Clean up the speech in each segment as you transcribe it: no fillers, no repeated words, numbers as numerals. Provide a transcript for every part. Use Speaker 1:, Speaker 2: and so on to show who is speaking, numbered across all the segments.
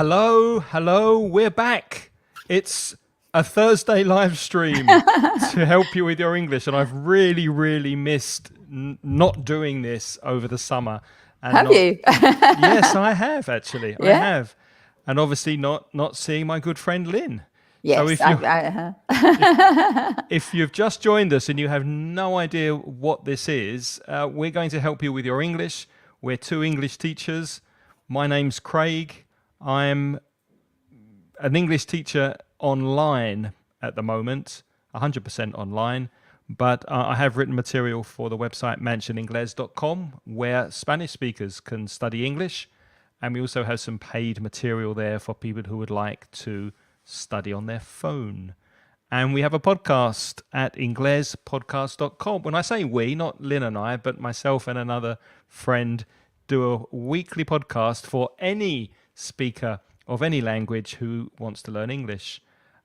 Speaker 1: Hello, we're back. It's a Thursday live stream to help you with your English, and I've really missed not doing this over the summer. And
Speaker 2: Have you?
Speaker 1: Yes, I have actually. I
Speaker 2: Yeah.
Speaker 1: have, and obviously not seeing my good friend Lynn. So
Speaker 2: Yes.
Speaker 1: if you've just joined us and you have no idea what this is, we're going to help you with your English. We're two English teachers. My name's Craig. I'm an English teacher online at the moment, 100% online, but I have written material for the website mansioningles.com where Spanish speakers can study English, and we also have some paid material there for people who would like to study on their phone. And we have a podcast at inglespodcast.com. When I say we, not Lynn and I, but myself and another friend do a weekly podcast for any speaker of any language who wants to learn English.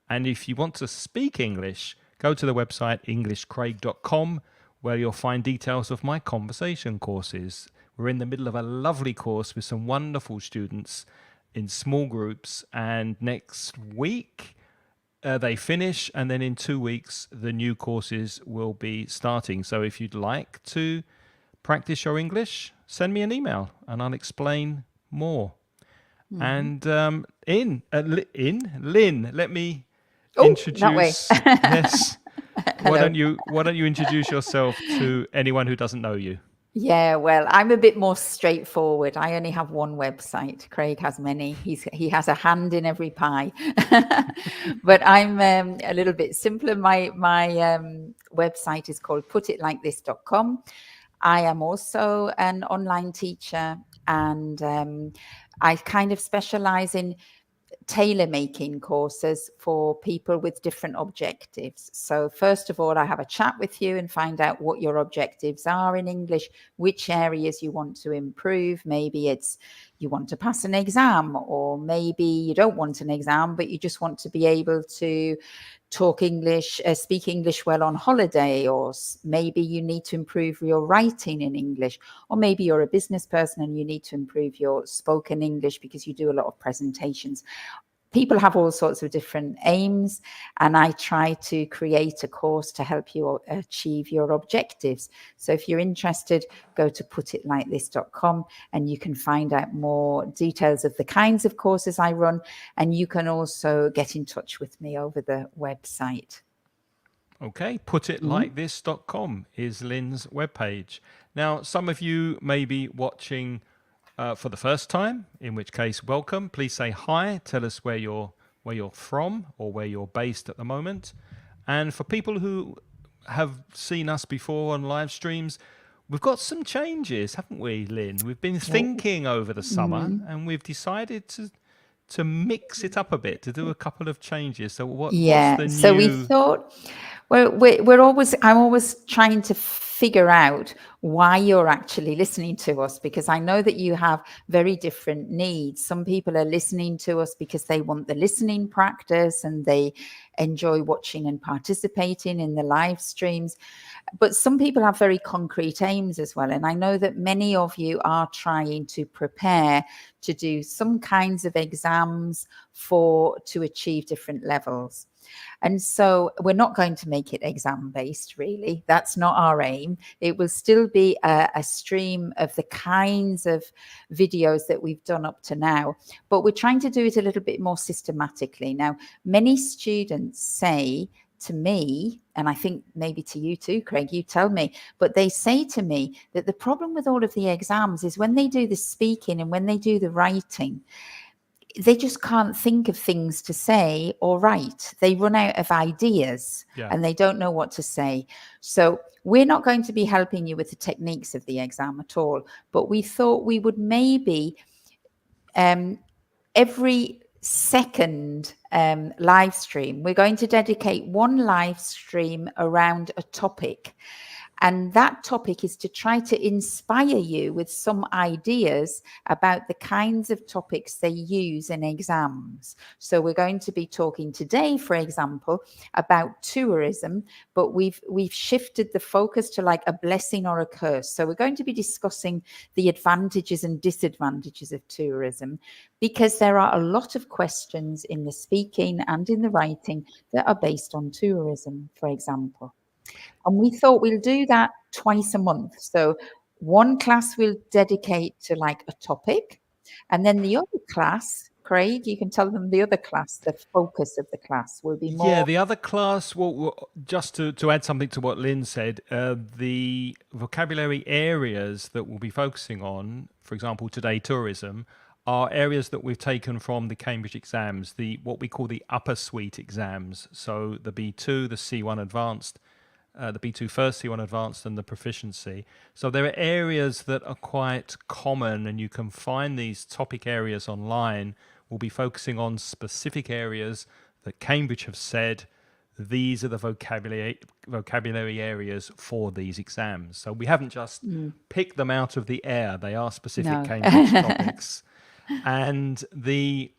Speaker 1: And if you want to speak English, go to the website englishcraig.com where you'll find details of my conversation courses. We're in the middle of a lovely course with some wonderful students in small groups, and next week they finish, and then in 2 weeks the new courses will be starting. So if you'd like to practice your English, send me an email and I'll explain more. And Lynn, let me introduce.
Speaker 2: That way.
Speaker 1: Yes. Why don't you introduce yourself to anyone who doesn't know you?
Speaker 2: Yeah, well, I'm a bit more straightforward. I only have one website. Craig has many. He has a hand in every pie. But I'm a little bit simpler. My website is called putitlikethis.com. I am also an online teacher, and I kind of specialize in tailor-making courses for people with different objectives. So first of all, I have a chat with you and find out what your objectives are in English, which areas you want to improve. Maybe it's you want to pass an exam, or maybe you don't want an exam, but you just want to be able to talk English, speak English well on holiday, or maybe you need to improve your writing in English, or maybe you're a business person and you need to improve your spoken English because you do a lot of presentations. People have all sorts of different aims, and I try to create a course to help you achieve your objectives. So if you're interested, go to putitlikethis.com and you can find out more details of the kinds of courses I run, and you can also get in touch with me over the website.
Speaker 1: Okay, putitlikethis.com is Lynn's webpage. Now, some of you may be watching for the first time, in which case, welcome. Please say hi. Tell us where you're from or where you're based at the moment. And for people who have seen us before on live streams, we've got some changes, haven't we, Lynn? We've been thinking over the summer, and we've decided to mix it up a bit, to do a couple of changes. So what's the new?
Speaker 2: So we thought, well, I'm always trying to figure out why you're actually listening to us, because I know that you have very different needs. Some people are listening to us because they want the listening practice and they enjoy watching and participating in the live streams. But some people have very concrete aims as well. And I know that many of you are trying to prepare to do some kinds of exams to achieve different levels. And so we're not going to make it exam based, really. That's not our aim. It will still be a stream of the kinds of videos that we've done up to now, but we're trying to do it a little bit more systematically. Now, many students say to me, and I think maybe to you too, Craig, you tell me, but they say to me that the problem with all of the exams is when they do the speaking and when they do the writing, they just can't think of things to say or write. They run out of ideas and they don't know what to say. So we're not going to be helping you with the techniques of the exam at all, but we thought we would maybe every second live stream, we're going to dedicate one live stream around a topic. And that topic is to try to inspire you with some ideas about the kinds of topics they use in exams. So we're going to be talking today, for example, about tourism, but we've shifted the focus to like a blessing or a curse. So we're going to be discussing the advantages and disadvantages of tourism, because there are a lot of questions in the speaking and in the writing that are based on tourism, for example. And we thought we'll do that twice a month. So one class we'll dedicate to like a topic, and then the other class, Craig, you can tell them the other class, the focus of the class will be
Speaker 1: Yeah,
Speaker 2: more.
Speaker 1: the other class, well, just to add something to what Lynn said, the vocabulary areas that we'll be focusing on, for example, today tourism, are areas that we've taken from the Cambridge exams, the what we call the upper suite exams. So the B2, the C1 advanced, the B2 first, C1 advanced, and the proficiency. So there are areas that are quite common, and you can find these topic areas online. We'll be focusing on specific areas that Cambridge have said these are the vocabulary areas for these exams. So we haven't just picked them out of the air. They are specific
Speaker 2: No.
Speaker 1: Cambridge topics. And the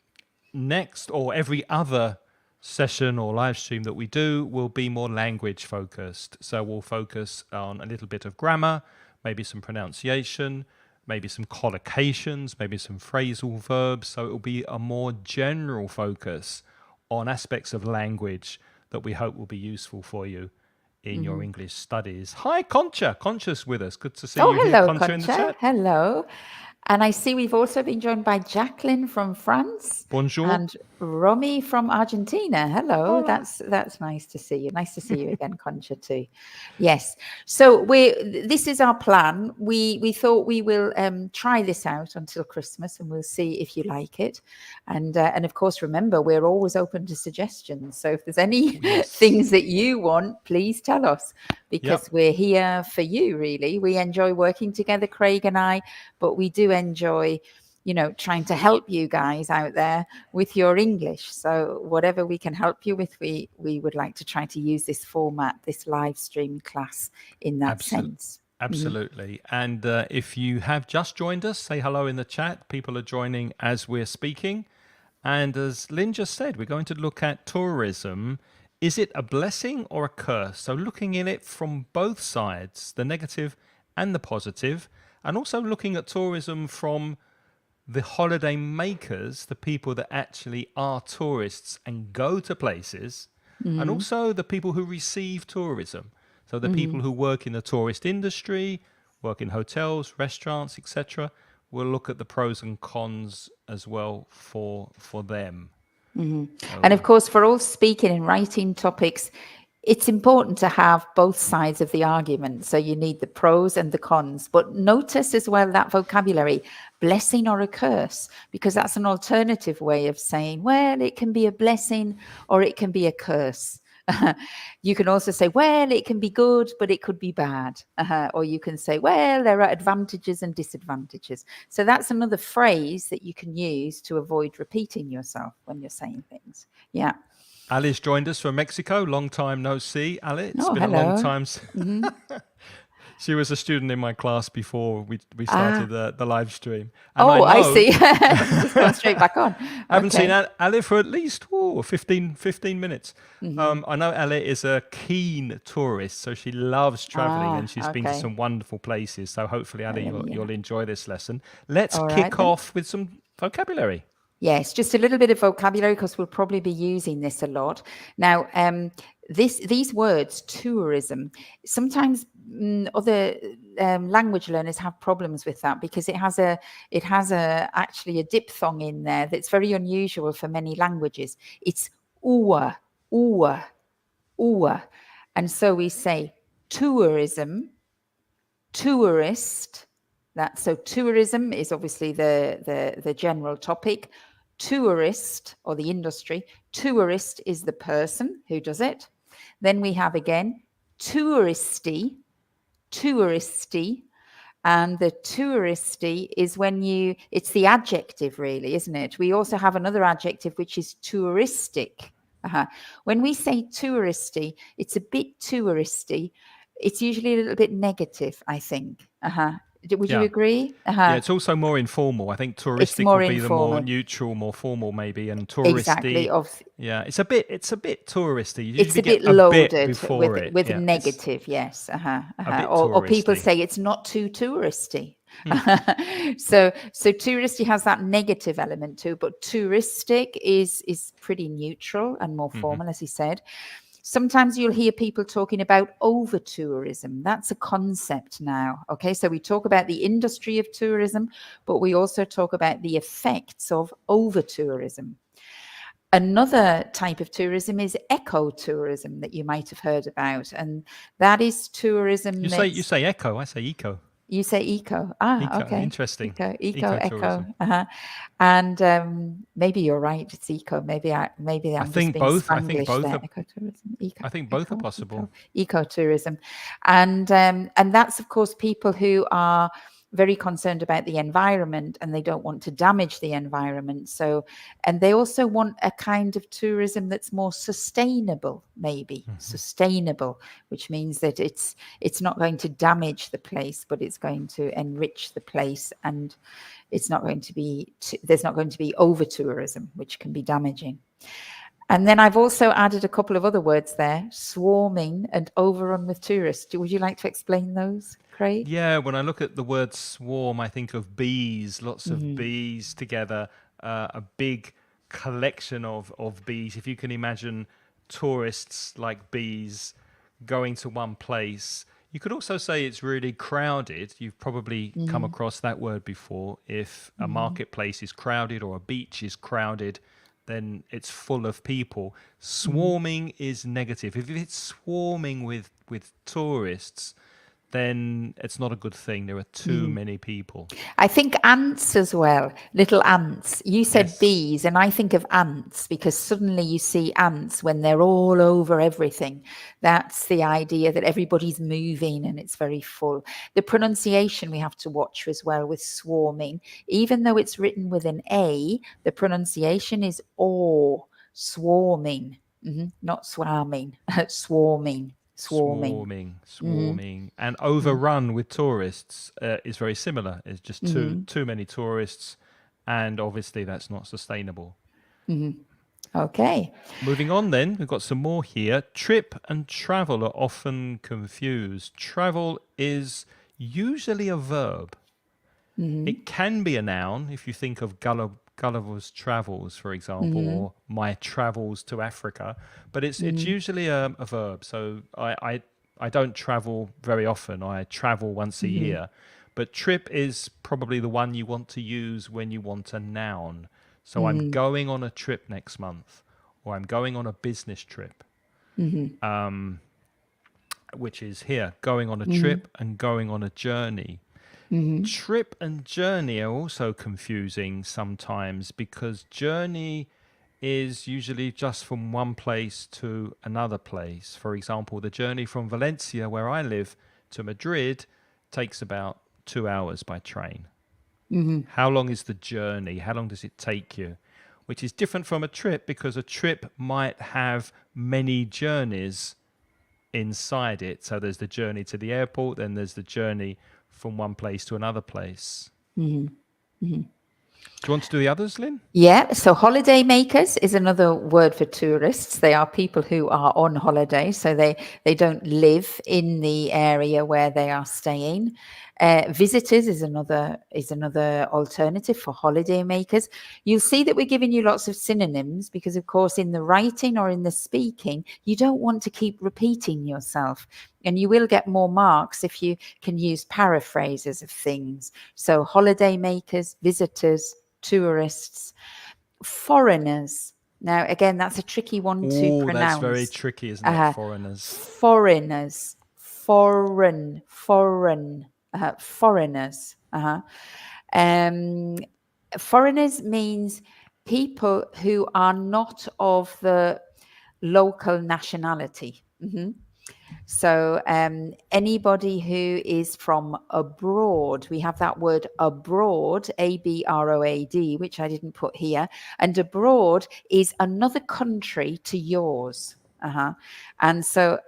Speaker 1: next or every other session or live stream that we do will be more language focused. So we'll focus on a little bit of grammar, maybe some pronunciation, maybe some collocations, maybe some phrasal verbs. So it will be a more general focus on aspects of language that we hope will be useful for you in your English studies. Hi, Concha. Concha's with us. Good to see you here,
Speaker 2: Hello,
Speaker 1: Concha, in the
Speaker 2: Concha.
Speaker 1: chat.
Speaker 2: Hello. And I see we've also been joined by Jacqueline from France.
Speaker 1: Bonjour.
Speaker 2: And Romy from Argentina. Hello. That's nice to see you. Nice to see you again, Concha, too. Yes. So this is our plan. We thought we will try this out until Christmas, and we'll see if you like it. And of course, remember, we're always open to suggestions. So if there's any things that you want, please tell us, because we're here for you, really. We enjoy working together, Craig and I, but we do enjoy trying to help you guys out there with your English. So whatever we can help you with, we would like to try to use this format, this live stream class in that sense.
Speaker 1: Absolutely. And if you have just joined us, say hello in the chat. People are joining as we're speaking. And as Lynn just said, we're going to look at tourism. Is it a blessing or a curse? So looking at it from both sides, the negative and the positive, and also looking at tourism from the holiday makers, the people that actually are tourists and go to places, and also the people who receive tourism. So the people who work in the tourist industry, work in hotels, restaurants, etc. We'll look at the pros and cons as well for them.
Speaker 2: And of course, for all speaking and writing topics, it's important to have both sides of the argument. So you need the pros and the cons. But notice as well that vocabulary, blessing or a curse, because that's an alternative way of saying, well, it can be a blessing or it can be a curse. You can also say, well, it can be good, but it could be bad. Or you can say, well, there are advantages and disadvantages. So that's another phrase that you can use to avoid repeating yourself when you're saying things. Yeah.
Speaker 1: Alice joined us from Mexico. Long time no see, Alice. It's been
Speaker 2: hello.
Speaker 1: a long time. She was a student in my class before we started the live stream. And
Speaker 2: I see. Just going straight back on.
Speaker 1: I haven't seen Ali for at least 15 minutes. I know Ali is a keen tourist, so she loves traveling and she's been to some wonderful places. So hopefully, Ali, you'll enjoy this lesson. Let's kick off with some vocabulary.
Speaker 2: Yes, just a little bit of vocabulary, because we'll probably be using this a lot. Now, these words, tourism, sometimes other language learners have problems with that, because it has actually a diphthong in there that's very unusual for many languages. It's ua, and so we say tourism, tourist. So tourism is obviously the general topic. Tourist, or the industry. Tourist is the person who does it. Then we have again touristy, and the touristy is it's the adjective, really, isn't it? We also have another adjective, which is touristic. When we say touristy, it's a bit touristy. it's usually a little bit negative, I think. Would you
Speaker 1: Yeah.
Speaker 2: agree?
Speaker 1: Yeah, it's also more informal. I think
Speaker 2: It's
Speaker 1: touristic
Speaker 2: more
Speaker 1: would be the more
Speaker 2: informal.
Speaker 1: neutral, more formal maybe, and
Speaker 2: Exactly.
Speaker 1: touristy. Yeah, it's a bit touristy. You
Speaker 2: It's
Speaker 1: usually
Speaker 2: a
Speaker 1: get
Speaker 2: bit
Speaker 1: a bit
Speaker 2: loaded
Speaker 1: before it.
Speaker 2: with
Speaker 1: Yeah, it's
Speaker 2: negative, yes.
Speaker 1: a bit
Speaker 2: Or people
Speaker 1: touristy.
Speaker 2: say it's not too touristy. So touristy has that negative element too, but touristic is pretty neutral and more formal, as he said. Sometimes you'll hear people talking about over tourism. That's a concept now. Okay, so we talk about the industry of tourism, but we also talk about the effects of over tourism. Another type of tourism is ecotourism that you might have heard about, and that is tourism
Speaker 1: You
Speaker 2: that's
Speaker 1: say eco, I say eco.
Speaker 2: you say eco.
Speaker 1: Eco,
Speaker 2: Okay.
Speaker 1: interesting.
Speaker 2: Eco.
Speaker 1: Ecotourism.
Speaker 2: And maybe you're right. It's eco. Maybe I'm just being
Speaker 1: I think
Speaker 2: Spanglish
Speaker 1: both
Speaker 2: there.
Speaker 1: are
Speaker 2: Ecotourism.
Speaker 1: I think both are possible.
Speaker 2: Ecotourism, and that's of course people who are very concerned about the environment and they don't want to damage the environment. So, and they also want a kind of tourism that's more sustainable, sustainable, which means that it's not going to damage the place, but it's going to enrich the place, and it's not going to be there's not going to be over tourism, which can be damaging. And then I've also added a couple of other words there: swarming and overrun with tourists. Would you like to explain those, Craig?
Speaker 1: Yeah, when I look at the word swarm, I think of bees, lots of bees together, a big collection of bees. If you can imagine tourists like bees going to one place. You could also say it's really crowded. You've probably come across that word before. If a marketplace is crowded or a beach is crowded, then it's full of people. Swarming is negative. If it's swarming with tourists, then it's not a good thing. There are too many people.
Speaker 2: I think ants as well, little ants. You said
Speaker 1: Yes.
Speaker 2: bees, and I think of ants because suddenly you see ants when they're all over everything. That's the idea that everybody's moving and it's very full. The pronunciation we have to watch as well with swarming. Even though it's written with an A, the pronunciation is O, swarming, not swarming, swarming.
Speaker 1: Swarming, and overrun with tourists is very similar. It's just too many tourists, and obviously that's not sustainable.
Speaker 2: Okay.
Speaker 1: Moving on, then we've got some more here. Trip and travel are often confused. Travel is usually a verb. It can be a noun if you think of Gulliver's Travels, for example, or my travels to Africa, but it's usually a verb. So I don't travel very often. I travel once a year, but trip is probably the one you want to use when you want a noun. So I'm going on a trip next month, or I'm going on a business trip, which is here, going on a trip and going on a journey. Trip and journey are also confusing sometimes because journey is usually just from one place to another place. For example, the journey from Valencia, where I live, to Madrid takes about 2 hours by train. How long is the journey? How long does it take you? Which is different from a trip because a trip might have many journeys inside it. So there's the journey to the airport, then there's the journey from one place to another place. Do you want to do the others, Lynn?
Speaker 2: Yeah, so holiday makers is another word for tourists. They are people who are on holiday, so they don't live in the area where they are staying. Visitors is another alternative for holiday makers. You'll see that we're giving you lots of synonyms because, of course, in the writing or in the speaking, you don't want to keep repeating yourself. And you will get more marks if you can use paraphrases of things. So holiday makers, visitors, tourists, foreigners. Now, again, that's a tricky one to pronounce.
Speaker 1: That's very tricky, isn't it? Foreigners.
Speaker 2: Foreigners. Foreigners. Foreigners means people who are not of the local nationality. So anybody who is from abroad, we have that word abroad, A-B-R-O-A-D, which I didn't put here. And abroad is another country to yours. And so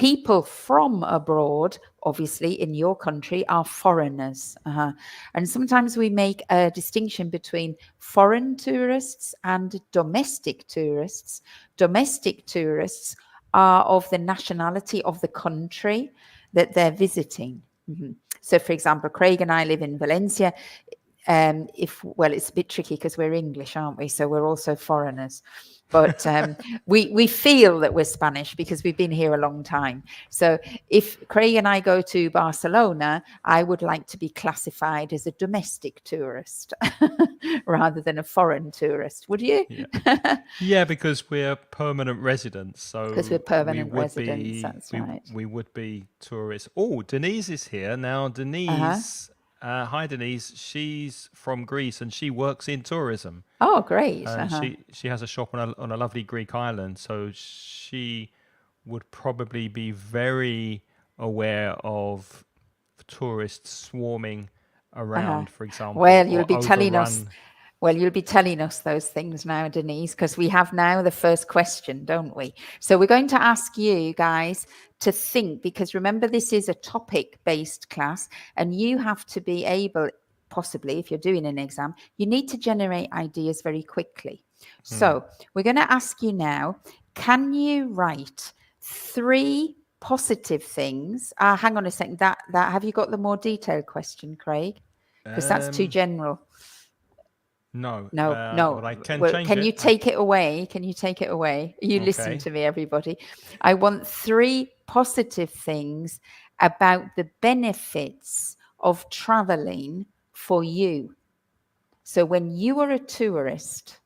Speaker 2: People from abroad, obviously in your country, are foreigners. And sometimes we make a distinction between foreign tourists and domestic tourists. Domestic tourists are of the nationality of the country that they're visiting. So, for example, Craig and I live in Valencia. It's a bit tricky because we're English, aren't we? So we're also foreigners. But we feel that we're Spanish because we've been here a long time. So if Craig and I go to Barcelona, I would like to be classified as a domestic tourist rather than a foreign tourist. Would you?
Speaker 1: Yeah, because we're permanent residents. So
Speaker 2: because we're permanent residents, that's right.
Speaker 1: We would be tourists. Oh, Denise is here now. Denise, hi Denise. She's from Greece and she works in tourism.
Speaker 2: Oh, great!
Speaker 1: And she has a shop on a lovely Greek island. So she would probably be very aware of tourists swarming around, for example.
Speaker 2: Well, you'll be telling us. Well, you'll be telling us those things now, Denise, because we have now the first question, don't we? So we're going to ask you guys to think, because remember, this is a topic-based class, and you have to be able, possibly, if you're doing an exam, you need to generate ideas very quickly. So we're going to ask you now, can you write 3 positive things? Hang on a second. That have you got the more detailed question, Craig? Because that's too general.
Speaker 1: No.
Speaker 2: But
Speaker 1: I can
Speaker 2: well,
Speaker 1: change
Speaker 2: can
Speaker 1: it.
Speaker 2: you take it away? Can you take it away? You listen to me, everybody. I want 3 positive things about the benefits of traveling for you. So when you are a tourist,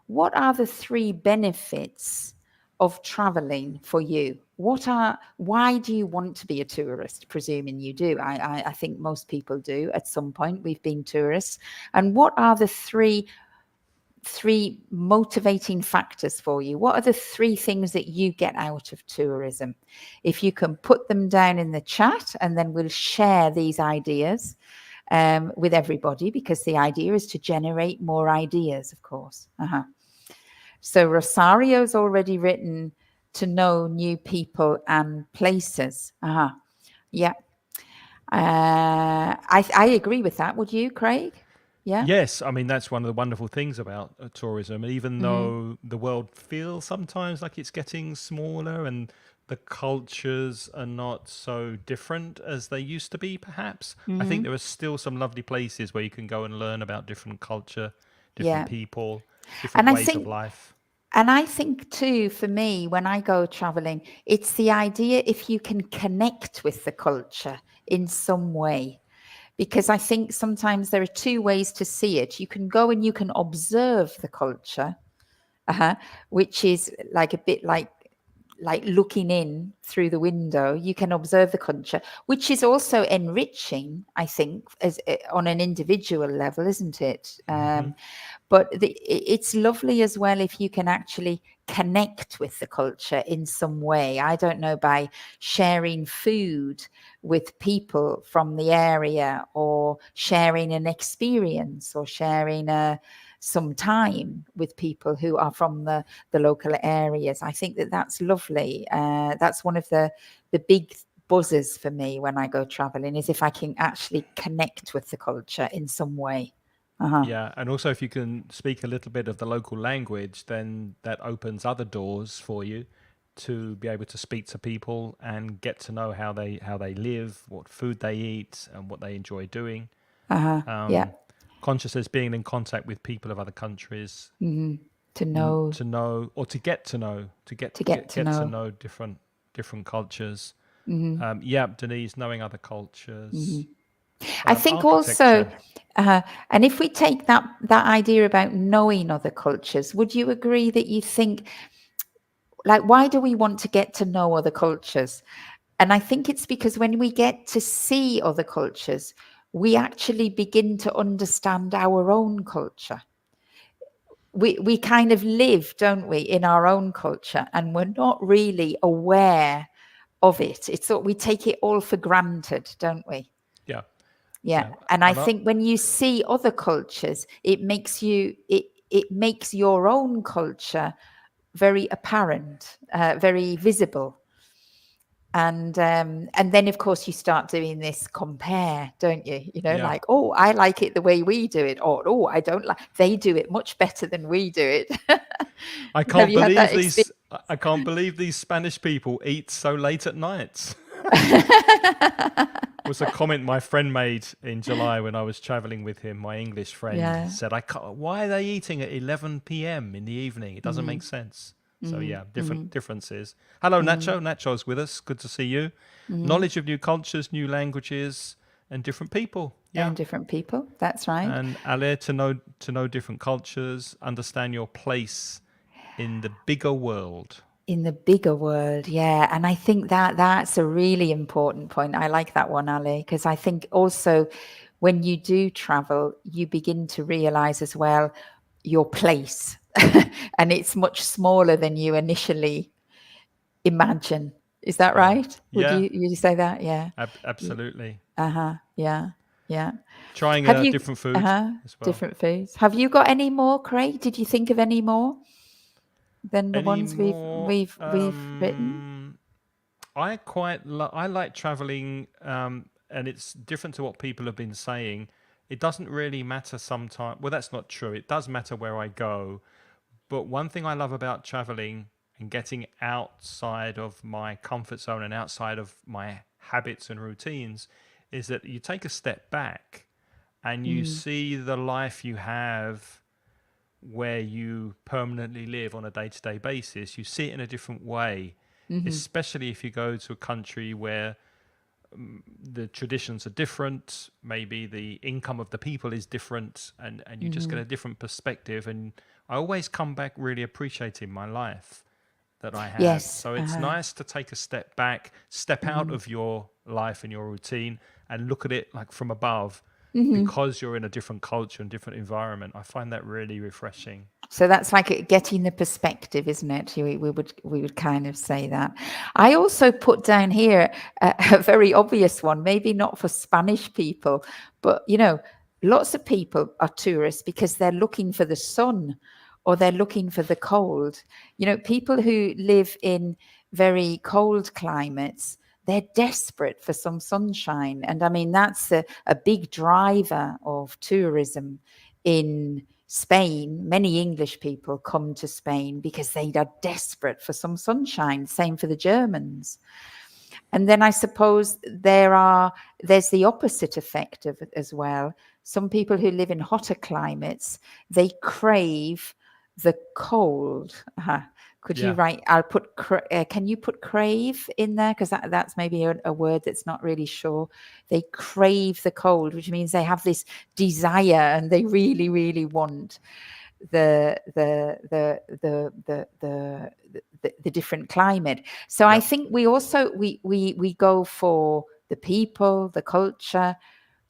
Speaker 2: what are the 3 benefits of traveling for you? Why do you want to be a tourist? Presuming you do. I think most people do at some point. We've been tourists. And what are the three motivating factors for you? What are the 3 things that you get out of tourism? If you can put them down in the chat, and then we'll share these ideas with everybody, because the idea is to generate more ideas, of course. So Rosario's already written to know new people and places. Yeah. I agree with that. Would you, Craig? Yeah.
Speaker 1: Yes, I mean that's one of the wonderful things about tourism. Even though the world feels sometimes like it's getting smaller and the cultures are not so different as they used to be, perhaps, I think there are still some lovely places where you can go and learn about different culture, different people, different ways of life.
Speaker 2: And I think too, for me, when I go traveling, it's the idea if you can connect with the culture in some way. Because I think sometimes there are 2 ways to see it. You can go and you can observe the culture, which is like a bit like looking in through the window. You can observe the culture, which is also enriching, I think, as on an individual level, isn't it? But it's lovely as well if you can actually connect with the culture in some way. I don't know, by sharing food with people from the area, or sharing an experience, or sharing some time with people who are from the local areas. I think that's lovely. That's one of the big buzzes for me when I go traveling, is if I can actually connect with the culture in some way.
Speaker 1: Yeah, and also if you can speak a little bit of the local language, then that opens other doors for you to be able to speak to people and get to know how they live, what food they eat, and what they enjoy doing.
Speaker 2: Yeah.
Speaker 1: Conscious as being in contact with people of other countries,
Speaker 2: to know,
Speaker 1: or to get to know different cultures. Denise, knowing other cultures.
Speaker 2: I think also, and if we take that idea about knowing other cultures, would you agree that you think, like, why do we want to get to know other cultures? And I think it's because when we get to see other cultures, we actually begin to understand our own culture. We kind of live, don't we, in our own culture, and we're not really aware of it. It's that we take it all for granted, don't we? Yeah. And I think when you see other cultures, it makes your own culture very apparent, very visible. And then of course you start doing this compare, don't you? You know,
Speaker 1: Yeah.
Speaker 2: like, oh, I like it the way we do it, or oh, I don't like, they do it much better than we do it.
Speaker 1: I
Speaker 2: Have
Speaker 1: can't
Speaker 2: you had
Speaker 1: believe
Speaker 2: that experience?
Speaker 1: these. I can't believe these Spanish people eat so late at night. Was a comment my friend made in July when I was traveling with him. My English friend
Speaker 2: Yeah.
Speaker 1: said, "I can't. Why are they eating at 11 p.m. in the evening? It doesn't make sense." So yeah, different differences. Hello, Nacho. Nacho's with us. Good to see you. Knowledge of new cultures, new languages, and different people. Yeah.
Speaker 2: And different people. That's right.
Speaker 1: And Ale, to know different cultures, understand your place in the bigger world.
Speaker 2: In the bigger world, yeah. And I think that that's a really important point. I like that one, Ali, because I think also when you do travel, you begin to realize as well your place. And it's much smaller than you initially imagine. Is that
Speaker 1: Yeah.
Speaker 2: right?
Speaker 1: Yeah.
Speaker 2: Would you say that? Yeah.
Speaker 1: Absolutely.
Speaker 2: Uh-huh. Yeah. Yeah.
Speaker 1: Trying
Speaker 2: Have
Speaker 1: a
Speaker 2: you
Speaker 1: different food
Speaker 2: uh-huh,
Speaker 1: as well.
Speaker 2: different foods? Have you got any more, Craig? Did you think of any more than the
Speaker 1: Any
Speaker 2: ones
Speaker 1: more?
Speaker 2: we've written?
Speaker 1: I like traveling, and it's different to what people have been saying. It doesn't really matter sometimes. Well, that's not true. It does matter where I go. But one thing I love about traveling and getting outside of my comfort zone and outside of my habits and routines is that you take a step back and you see the life you have where you permanently live on a day-to-day basis. You see it in a different way, especially if you go to a country where the traditions are different, maybe the income of the people is different, and you just get a different perspective. And I always come back really appreciating my life that I have.
Speaker 2: Yes.
Speaker 1: So it's nice to take a step back, step out of your life and your routine and look at it like from above, because you're in a different culture and different environment. I find that really refreshing.
Speaker 2: So that's like getting the perspective, isn't it? We would kind of say that. I also put down here a very obvious one, maybe not for Spanish people, but you know, lots of people are tourists because they're looking for the sun or they're looking for the cold. You know, people who live in very cold climates, they're desperate for some sunshine. And I mean, that's a big driver of tourism in Spain. Many English people come to Spain because they are desperate for some sunshine. Same for the Germans. And then I suppose there's the opposite effect of it as well. Some people who live in hotter climates, they crave the cold. Could you
Speaker 1: Yeah.
Speaker 2: write? I'll put. Can you put crave in there? Because that's maybe a word that's not really sure. They crave the cold, which means they have this desire and they really, really want the different climate. So I
Speaker 1: Yep.
Speaker 2: think we also we go for the people, the culture,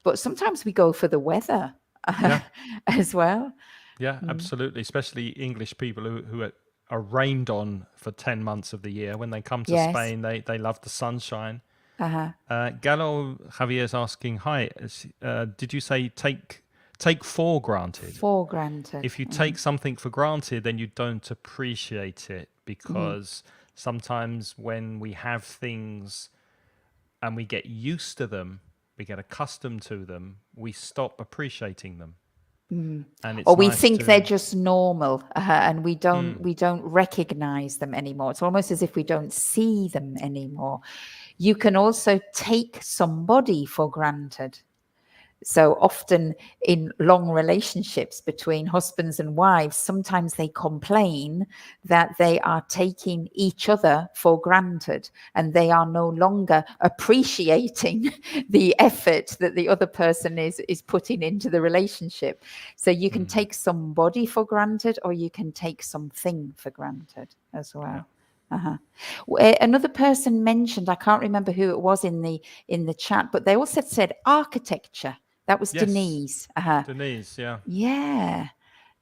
Speaker 2: but sometimes we go for the weather
Speaker 1: Yeah.
Speaker 2: as well.
Speaker 1: Yeah, absolutely. Especially English people who are rained on for 10 months of the year. When they come to
Speaker 2: Yes.
Speaker 1: Spain, they love the sunshine.
Speaker 2: Uh-huh.
Speaker 1: Gallo Javier's asking, hi, did you say take for granted?
Speaker 2: For granted.
Speaker 1: If you take something for granted, then you don't appreciate it, because sometimes when we have things and we get used to them, we get accustomed to them, we stop appreciating them. And it's
Speaker 2: Or we
Speaker 1: nice
Speaker 2: think
Speaker 1: to,
Speaker 2: they're just normal, and we don't recognize them anymore. It's almost as if we don't see them anymore. You can also take somebody for granted. So often in long relationships between husbands and wives, sometimes they complain that they are taking each other for granted and they are no longer appreciating the effort that the other person is putting into the relationship. So you can take somebody for granted, or you can take something for granted as well. Another person mentioned, I can't remember who it was in the chat, but they also said architecture. That was
Speaker 1: yes,
Speaker 2: Denise.
Speaker 1: Denise, yeah.
Speaker 2: Yeah.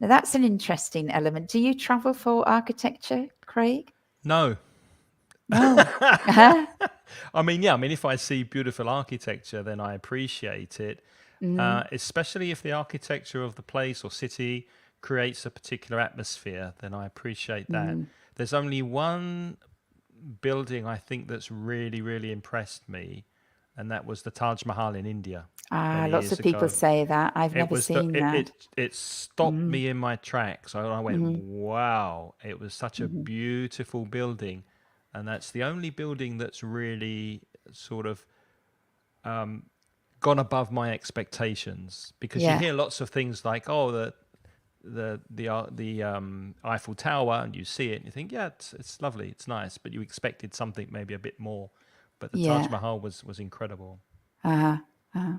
Speaker 2: Now that's an interesting element. Do you travel for architecture, Craig?
Speaker 1: No.
Speaker 2: No.
Speaker 1: I mean, if I see beautiful architecture, then I appreciate it, especially if the architecture of the place or city creates a particular atmosphere, then I appreciate that. There's only one building I think that's really, really impressed me, and that was the Taj Mahal in India many
Speaker 2: Lots
Speaker 1: years
Speaker 2: of people
Speaker 1: ago.
Speaker 2: say that. I've
Speaker 1: It
Speaker 2: never
Speaker 1: was the
Speaker 2: seen that.
Speaker 1: it stopped me in my tracks. I went,
Speaker 2: Hmm.
Speaker 1: wow! It was such a
Speaker 2: Hmm.
Speaker 1: beautiful building, and that's the only building that's really sort of gone above my expectations. Because you
Speaker 2: Yeah,
Speaker 1: hear lots of things like, oh, the Eiffel Tower, and you see it and you think, yeah, it's lovely, it's nice, but you expected something maybe a bit more. But the Taj
Speaker 2: yeah.
Speaker 1: Mahal was incredible.
Speaker 2: Uh, uh.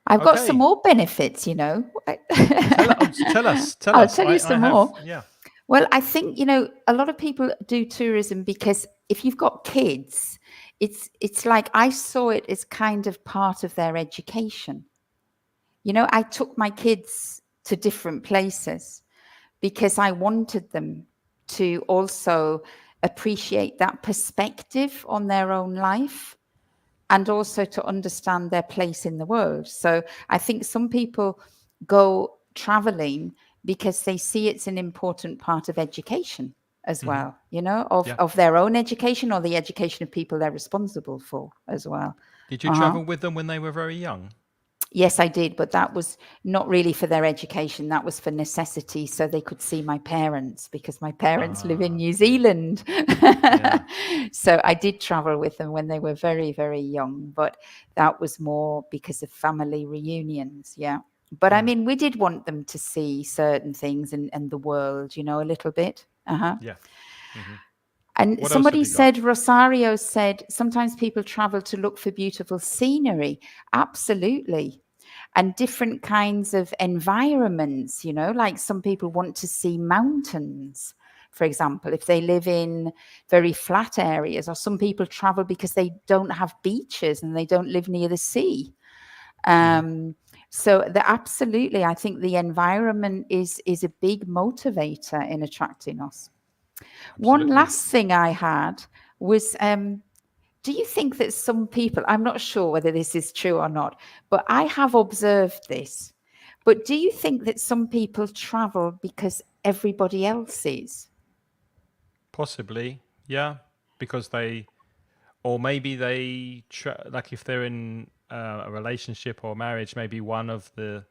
Speaker 2: I've got some
Speaker 1: Okay,
Speaker 2: more benefits, you know.
Speaker 1: tell
Speaker 2: I'll
Speaker 1: us.
Speaker 2: tell you
Speaker 1: I
Speaker 2: some
Speaker 1: have,
Speaker 2: more.
Speaker 1: yeah.
Speaker 2: Well, I think, you know, a lot of people do tourism because if you've got kids, it's like I saw it as kind of part of their education. You know, I took my kids to different places because I wanted them to also appreciate that perspective on their own life and also to understand their place in the world. So I think some people go traveling because they see it's an important part of education as
Speaker 1: Hmm.
Speaker 2: well, you know,
Speaker 1: Yeah.
Speaker 2: of their own education or the education of people they're responsible for as well.
Speaker 1: Did you
Speaker 2: Uh-huh.
Speaker 1: travel with them when they were very young?
Speaker 2: Yes, I did, but that was not really for their education. That was for necessity, so they could see my parents because my parents live in
Speaker 1: Ah,
Speaker 2: New
Speaker 1: okay.
Speaker 2: Zealand.
Speaker 1: Yeah.
Speaker 2: So I did travel with them when they were very, very young, but that was more because of family reunions. Yeah. But I
Speaker 1: Mm.
Speaker 2: mean, we did want them to see certain things and the world, you know, a little bit. Uh-huh.
Speaker 1: Yeah. Hmm.
Speaker 2: And
Speaker 1: What else have
Speaker 2: somebody
Speaker 1: you got?
Speaker 2: said, Rosario said, sometimes people travel to look for beautiful scenery. Absolutely. And different kinds of environments, you know, like some people want to see mountains, for example, if they live in very flat areas, or some people travel because they don't have beaches and they don't live near the sea.
Speaker 1: Hmm.
Speaker 2: Um, so absolutely, I think the environment is a big motivator in attracting us. One
Speaker 1: Absolutely.
Speaker 2: last thing I had was do you think that some people, I'm not sure whether this is true or not, but I have observed this. But do you think that some people travel because everybody else is?
Speaker 1: Possibly. Yeah. Because they, or maybe they, like if they're in a relationship or marriage, maybe one of the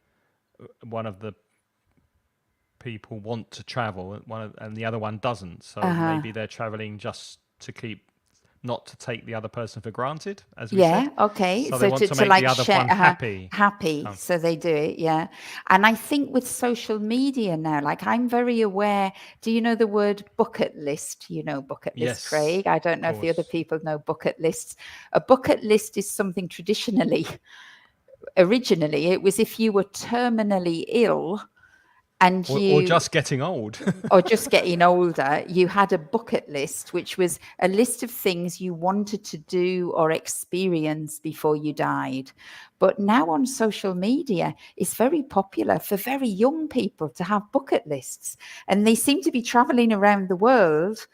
Speaker 1: people want to travel, and and the other one doesn't. So
Speaker 2: Uh-huh.
Speaker 1: maybe they're traveling just to keep, not to take the other person for granted, as we
Speaker 2: Yeah,
Speaker 1: said.
Speaker 2: okay.
Speaker 1: So they
Speaker 2: So
Speaker 1: want to
Speaker 2: to
Speaker 1: make the
Speaker 2: like
Speaker 1: other
Speaker 2: share
Speaker 1: one happy.
Speaker 2: happy,
Speaker 1: Um,
Speaker 2: so they do it, yeah. And I think with social media now, like I'm very aware, do you know the word bucket list? You know bucket list,
Speaker 1: yes,
Speaker 2: Craig. I don't
Speaker 1: of
Speaker 2: know if the other
Speaker 1: course.
Speaker 2: people know bucket lists. A bucket list is something traditionally, originally, it was if you were terminally ill and
Speaker 1: Or
Speaker 2: you
Speaker 1: just getting old.
Speaker 2: or just getting older, you had a bucket list, which was a list of things you wanted to do or experience before you died. But now on social media, it's very popular for very young people to have bucket lists. And they seem to be traveling around the world,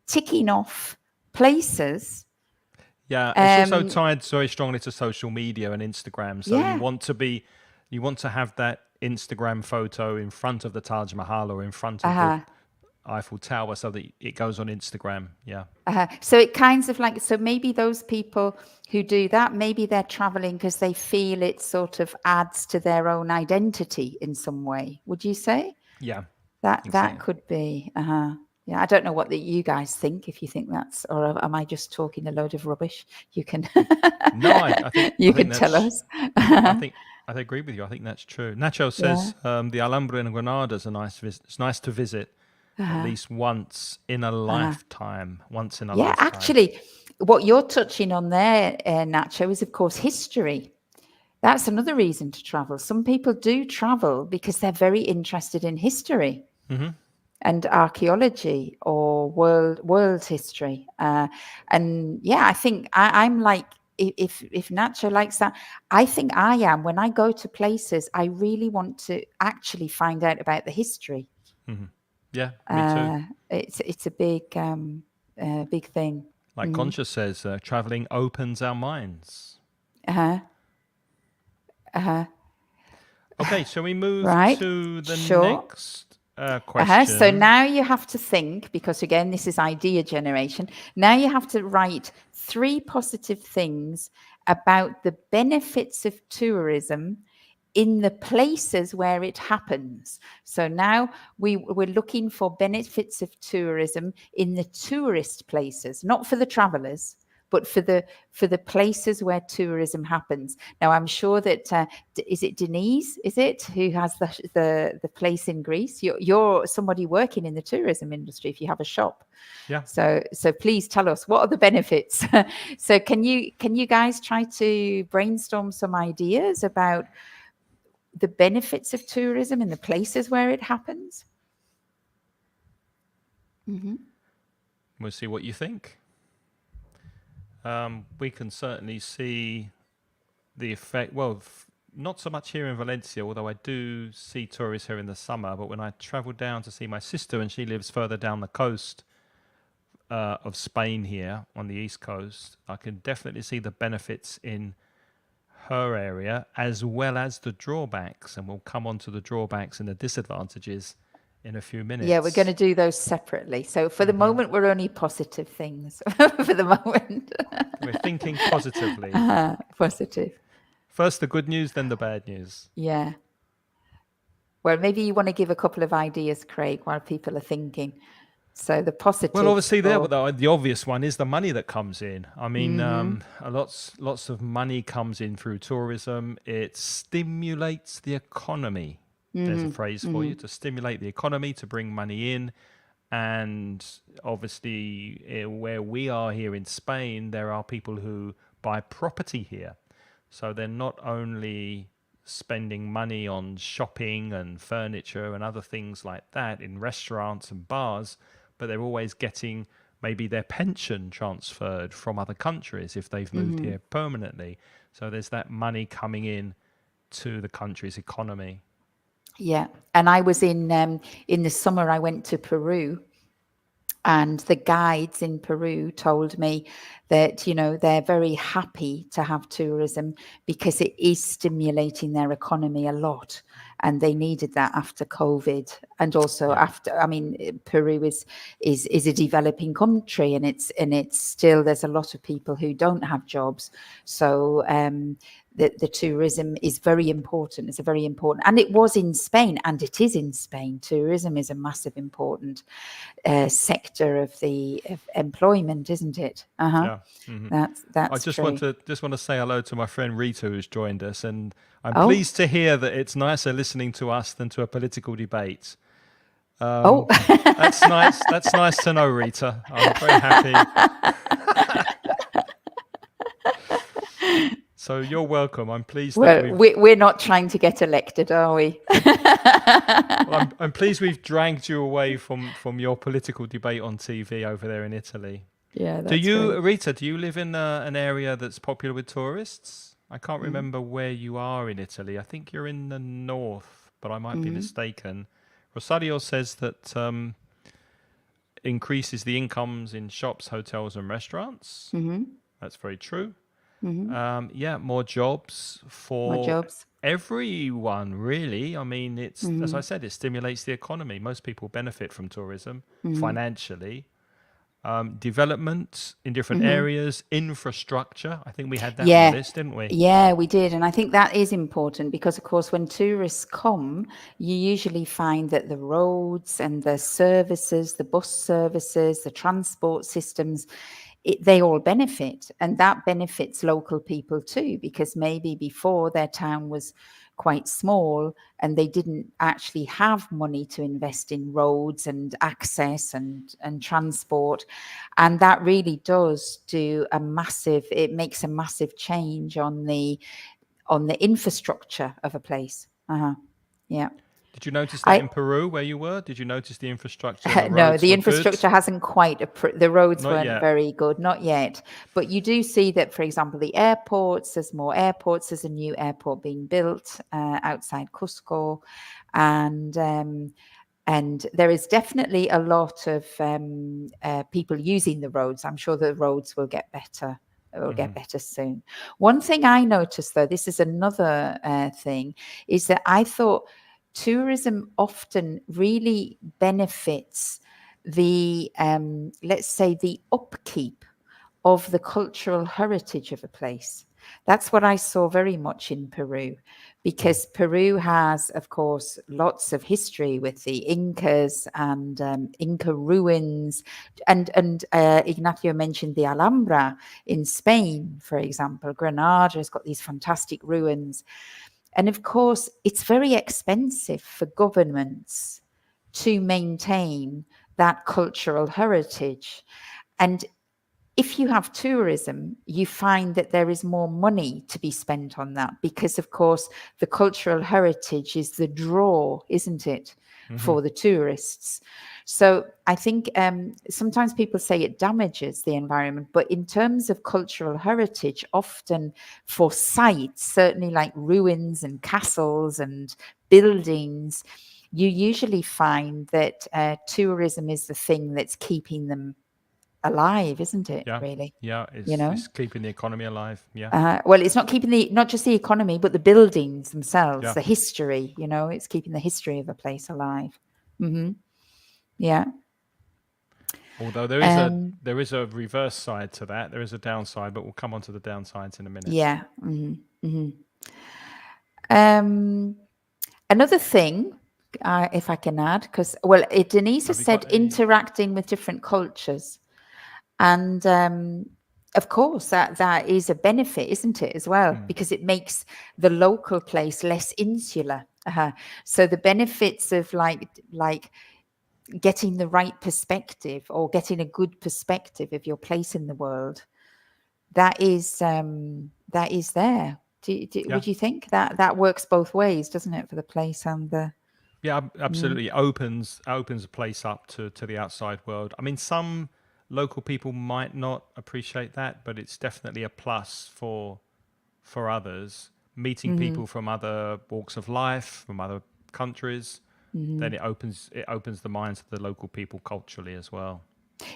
Speaker 2: ticking off places.
Speaker 1: Yeah, it's also
Speaker 2: Um,
Speaker 1: tied very strongly to social media and Instagram. So
Speaker 2: yeah.
Speaker 1: you want to have that Instagram photo in front of the Taj Mahal or in front of the
Speaker 2: Uh-huh.
Speaker 1: Eiffel Tower so that it goes on Instagram. Yeah.
Speaker 2: So it kinds of like, so maybe those people who do that, maybe they're traveling because they feel it sort of adds to their own identity in some way. Would you say
Speaker 1: Yeah,
Speaker 2: that
Speaker 1: exactly.
Speaker 2: could be? Yeah, I don't know what you guys think. If you think that's, or am I just talking a load of rubbish? You can,
Speaker 1: No,
Speaker 2: you
Speaker 1: I think
Speaker 2: can tell
Speaker 1: that's
Speaker 2: us.
Speaker 1: I think I agree with you. I think that's true. Nacho
Speaker 2: Yeah.
Speaker 1: says the Alhambra in Granada is a nice visit. It's nice to visit at
Speaker 2: Uh-huh.
Speaker 1: least once in a
Speaker 2: Uh-huh.
Speaker 1: lifetime. Once in a
Speaker 2: Yeah,
Speaker 1: lifetime.
Speaker 2: actually, what you're touching on there, Nacho, is of course history. That's another reason to travel. Some people do travel because they're very interested in history
Speaker 1: Hmm.
Speaker 2: and archaeology or world history. And yeah, I think I'm like, if Nacho likes that, I think I am. When I go to places, I really want to actually find out about the history.
Speaker 1: Hmm. Yeah, me too.
Speaker 2: Uh, it's a big thing.
Speaker 1: Like
Speaker 2: Mhm.
Speaker 1: Concha says, traveling opens our minds.
Speaker 2: Uh-huh. Uh-huh.
Speaker 1: Okay, shall we move
Speaker 2: Right.
Speaker 1: to the
Speaker 2: Sure.
Speaker 1: next question.
Speaker 2: So now you have to think, because again, this is idea generation. Now you have to write 3 positive things about the benefits of tourism in the places where it happens. So now we're looking for benefits of tourism in the tourist places, not for the travelers, but for the places where tourism happens. Now, I'm sure that is it Denise? Is it who has the place in Greece? You're somebody working in the tourism industry. If you have a shop,
Speaker 1: Yeah.
Speaker 2: So please tell us, what are the benefits? So can you guys try to brainstorm some ideas about the benefits of tourism in the places where it happens? Mm-hmm.
Speaker 1: We'll see what you think. We can certainly see the effect. Well, not so much here in Valencia, although I do see tourists here in the summer. But when I travel down to see my sister, and she lives further down the coast of Spain here on the east coast, I can definitely see the benefits in her area as well as the drawbacks. And we'll come on to the drawbacks and the disadvantages in a few minutes.
Speaker 2: Yeah, we're going to do those separately. So for the moment, we're only positive things for the moment.
Speaker 1: We're thinking positively.
Speaker 2: Positive.
Speaker 1: First the good news, then the bad news.
Speaker 2: Yeah. Well, maybe you want to give a couple of ideas, Craig, while people are thinking. So the positive.
Speaker 1: Well, obviously, the obvious one is the money that comes in. I mean, lots of money comes in through tourism. It stimulates the economy. There's a phrase for you, to stimulate the economy, to bring money in. And obviously, where we are here in Spain, there are people who buy property here. So they're not only spending money on shopping and furniture and other things like that in restaurants and bars, but they're always getting maybe their pension transferred from other countries if they've moved here permanently. So there's that money coming in to the country's economy.
Speaker 2: Yeah, and I was in the summer, I went to Peru, and the guides in Peru told me that, you know, they're very happy to have tourism because it is stimulating their economy a lot. And they needed that after COVID, and also after. I mean, Peru is a developing country, and it's still, there's a lot of people who don't have jobs. So the tourism is very important. It's a very important, and it was in Spain, and it is in Spain. Tourism is a massive important sector of employment, isn't it?
Speaker 1: Yeah. Mm-hmm.
Speaker 2: That's.
Speaker 1: I just want to say hello to my friend Rita, who's joined us, and I'm
Speaker 2: Oh.
Speaker 1: pleased to hear that it's nicer listening to us than to a political debate. That's nice. That's nice to know, Rita. I'm very happy. So you're welcome. I'm pleased.
Speaker 2: Well, we're not trying to get elected, are we?
Speaker 1: Well, I'm pleased we've dragged you away from your political debate on TV over there in Italy.
Speaker 2: Yeah. That's great.
Speaker 1: Rita, do you live in an area that's popular with tourists? I can't remember where you are in Italy. I think you're in the north, but I might be mistaken. Rosario says that increases the incomes in shops, hotels, and restaurants. That's very true. More jobs for everyone, really. I mean, it's as I said, it stimulates the economy. Most people benefit from tourism financially. Development in different areas, infrastructure. I think we had that on the list, didn't we?
Speaker 2: Yeah, we did. And I think that is important because, of course, when tourists come, you usually find that the roads and the services, the bus services, the transport systems, they all benefit. And that benefits local people too, because maybe before their town was quite small and they didn't actually have money to invest in roads and access and transport. And that really does it makes a massive change on the infrastructure of a place. Yeah.
Speaker 1: Did you notice that in Peru where you were? Did you notice the infrastructure?
Speaker 2: No, the infrastructure hasn't quite. The roads weren't very good, not yet. But you do see that, for example, the airports. There's more airports. There's a new airport being built outside Cusco, and there is definitely a lot of people using the roads. I'm sure the roads will get better. It will get better soon. One thing I noticed, though, this is another thing, is that I thought tourism often really benefits the, let's say, the upkeep of the cultural heritage of a place. That's what I saw very much in Peru, because Peru has, of course, lots of history with the Incas and Inca ruins. And Ignacio mentioned the Alhambra in Spain, for example. Granada has got these fantastic ruins. And of course, it's very expensive for governments to maintain that cultural heritage. And if you have tourism, you find that there is more money to be spent on that because, of course, the cultural heritage is the draw, isn't it, for the tourists? So I think sometimes people say it damages the environment, but in terms of cultural heritage, often for sites, certainly like ruins and castles and buildings, you usually find that tourism is the thing that's keeping them alive, isn't it?
Speaker 1: Yeah.
Speaker 2: Really,
Speaker 1: Yeah.
Speaker 2: you know.
Speaker 1: It's keeping the economy alive. Yeah.
Speaker 2: Well, it's not keeping not just the economy, but the buildings themselves,
Speaker 1: Yeah.
Speaker 2: the history. You know, it's keeping the history of a place alive. Yeah.
Speaker 1: Although there is a reverse side to that. There is a downside, but we'll come on to the downsides in a minute.
Speaker 2: Yeah. Another thing, if I can add, because Denise has said interacting with different cultures. And of course, that is a benefit, isn't it, as well? Because it makes the local place less insular. So the benefits of like getting the right perspective or getting a good perspective of your place in the world, that is there. Would you think that works both ways, doesn't it, for the place and the...
Speaker 1: Yeah, absolutely. Opens a place up to the outside world. I mean, some local people might not appreciate that, but it's definitely a plus for others. Meeting people from other walks of life, from other countries, then it opens the minds of the local people culturally as well.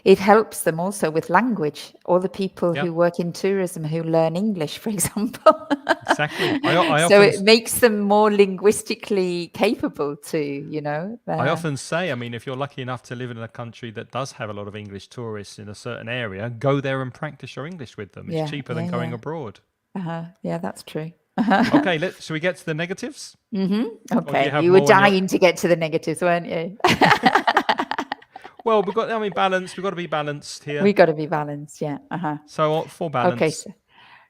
Speaker 2: It helps them also with language. All the people who work in tourism who learn English, for example.
Speaker 1: Exactly.
Speaker 2: So it makes them more linguistically capable too, you know.
Speaker 1: I often say, I mean, if you're lucky enough to live in a country that does have a lot of English tourists in a certain area, go there and practice your English with them. It's cheaper than going abroad.
Speaker 2: Yeah, that's true.
Speaker 1: Okay, should we get to the negatives?
Speaker 2: Okay, you were dying to get to the negatives, weren't you?
Speaker 1: Well, we've got to be balanced here.
Speaker 2: We've got to be balanced, yeah.
Speaker 1: So for balance.
Speaker 2: Okay,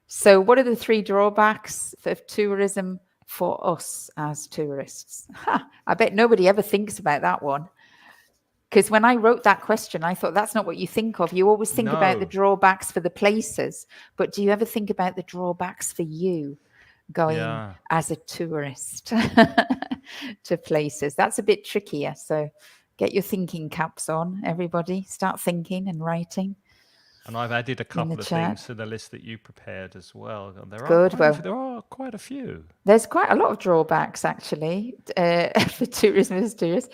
Speaker 2: so what are the 3 drawbacks of tourism for us as tourists? I bet nobody ever thinks about that one. Because when I wrote that question, I thought that's not what you think of. You always think about the drawbacks for the places, but do you ever think about the drawbacks for you going as a tourist to places? That's a bit trickier. So get your thinking caps on, everybody. Start thinking and writing.
Speaker 1: And I've added a couple of things to the list that you prepared as well. There are quite a few.
Speaker 2: There's quite a lot of drawbacks, actually, for tourism as tourists.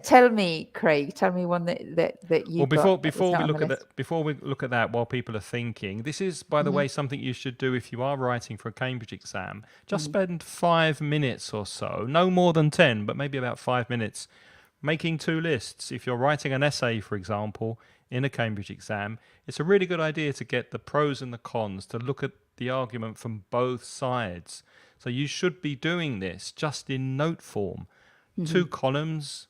Speaker 2: Tell me, Craig. Tell me one that you.
Speaker 1: Well, before we look at that, while people are thinking, this is, by the way, something you should do if you are writing for a Cambridge exam. Just spend 5 minutes or so, no more than 10, but maybe about 5 minutes, making 2 lists. If you're writing an essay, for example, in a Cambridge exam, it's a really good idea to get the pros and the cons, to look at the argument from both sides. So you should be doing this just in note form. 2 columns,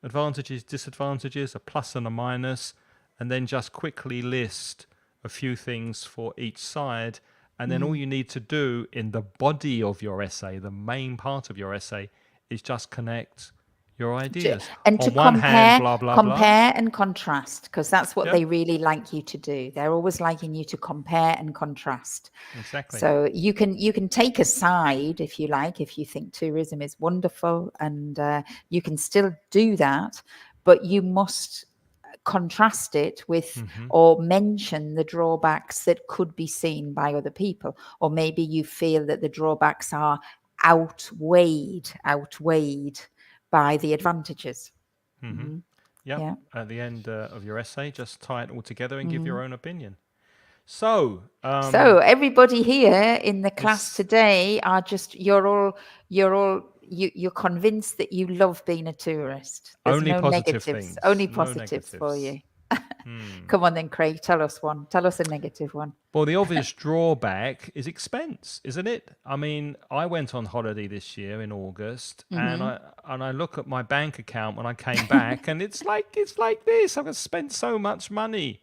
Speaker 1: advantages, disadvantages, a plus and a minus, and then just quickly list a few things for each side. And then all you need to do in the body of your essay, the main part of your essay, is just connect your ideas.
Speaker 2: And to compare and contrast, because that's what they really like you to do. They're always liking you to compare and contrast.
Speaker 1: Exactly.
Speaker 2: So you can take a side if you like, if you think tourism is wonderful, and you can still do that, but you must contrast it with or mention the drawbacks that could be seen by other people, or maybe you feel that the drawbacks are outweighed by the advantages.
Speaker 1: At the end of your essay, just tie it all together and give your own opinion. So
Speaker 2: everybody here in the class today are just you're all you're convinced that you love being a tourist. There's
Speaker 1: Only
Speaker 2: no
Speaker 1: positive
Speaker 2: negatives,
Speaker 1: things,
Speaker 2: only
Speaker 1: no
Speaker 2: positives for
Speaker 1: negatives.
Speaker 2: you. Come on then, Craig, tell us one. Tell us a negative one.
Speaker 1: Well, the obvious drawback is expense, isn't it? I mean, I went on holiday this year in August, and I look at my bank account when I came back, and it's like this. I've spent so much money.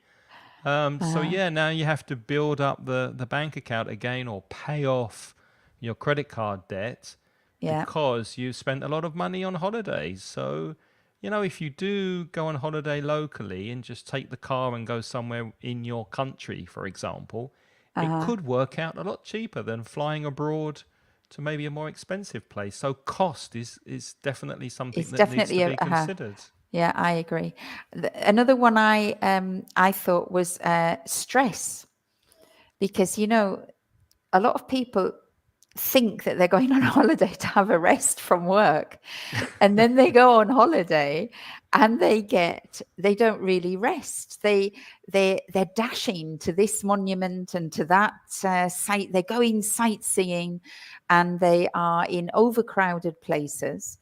Speaker 1: So yeah, now you have to build up the bank account again, or pay off your credit card debt
Speaker 2: Yeah.
Speaker 1: because you spent a lot of money on holidays. So, if you do go on holiday locally and just take the car and go somewhere in your country, for example, it could work out a lot cheaper than flying abroad to maybe a more expensive place. So cost is definitely something
Speaker 2: It's
Speaker 1: that needs
Speaker 2: definitely
Speaker 1: to
Speaker 2: a
Speaker 1: be considered.
Speaker 2: yeah, I agree. Another one I thought was stress, because a lot of people think that they're going on holiday to have a rest from work, and then they go on holiday and they don't really rest. They're dashing to this monument and to that site. They're going sightseeing, and they are in overcrowded places,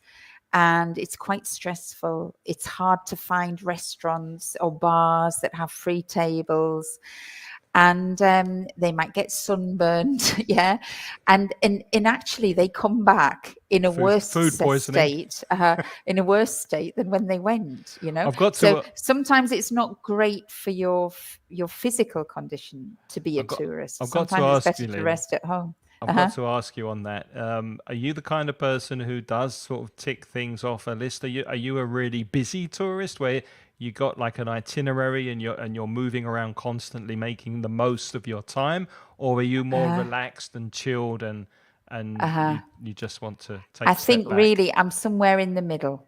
Speaker 2: and it's quite stressful. It's hard to find restaurants or bars that have free tables, and they might get sunburned. Yeah, and actually they come back in a worse
Speaker 1: Food poisoning.
Speaker 2: state, in a worse state than when they went.
Speaker 1: I've got
Speaker 2: So
Speaker 1: to
Speaker 2: sometimes it's not great for your physical condition to be a
Speaker 1: I've got
Speaker 2: tourist.
Speaker 1: I've got to
Speaker 2: Sometimes it's
Speaker 1: ask
Speaker 2: better
Speaker 1: you,
Speaker 2: to
Speaker 1: Lynn.
Speaker 2: rest at home.
Speaker 1: I've got to ask you on that. Are you the kind of person who does sort of tick things off a list? Are you a really busy tourist where you got like an itinerary and you're moving around constantly, making the most of your time, or are you more relaxed and chilled and you just want to take
Speaker 2: I
Speaker 1: a step
Speaker 2: think
Speaker 1: back?
Speaker 2: really I'm somewhere in the middle.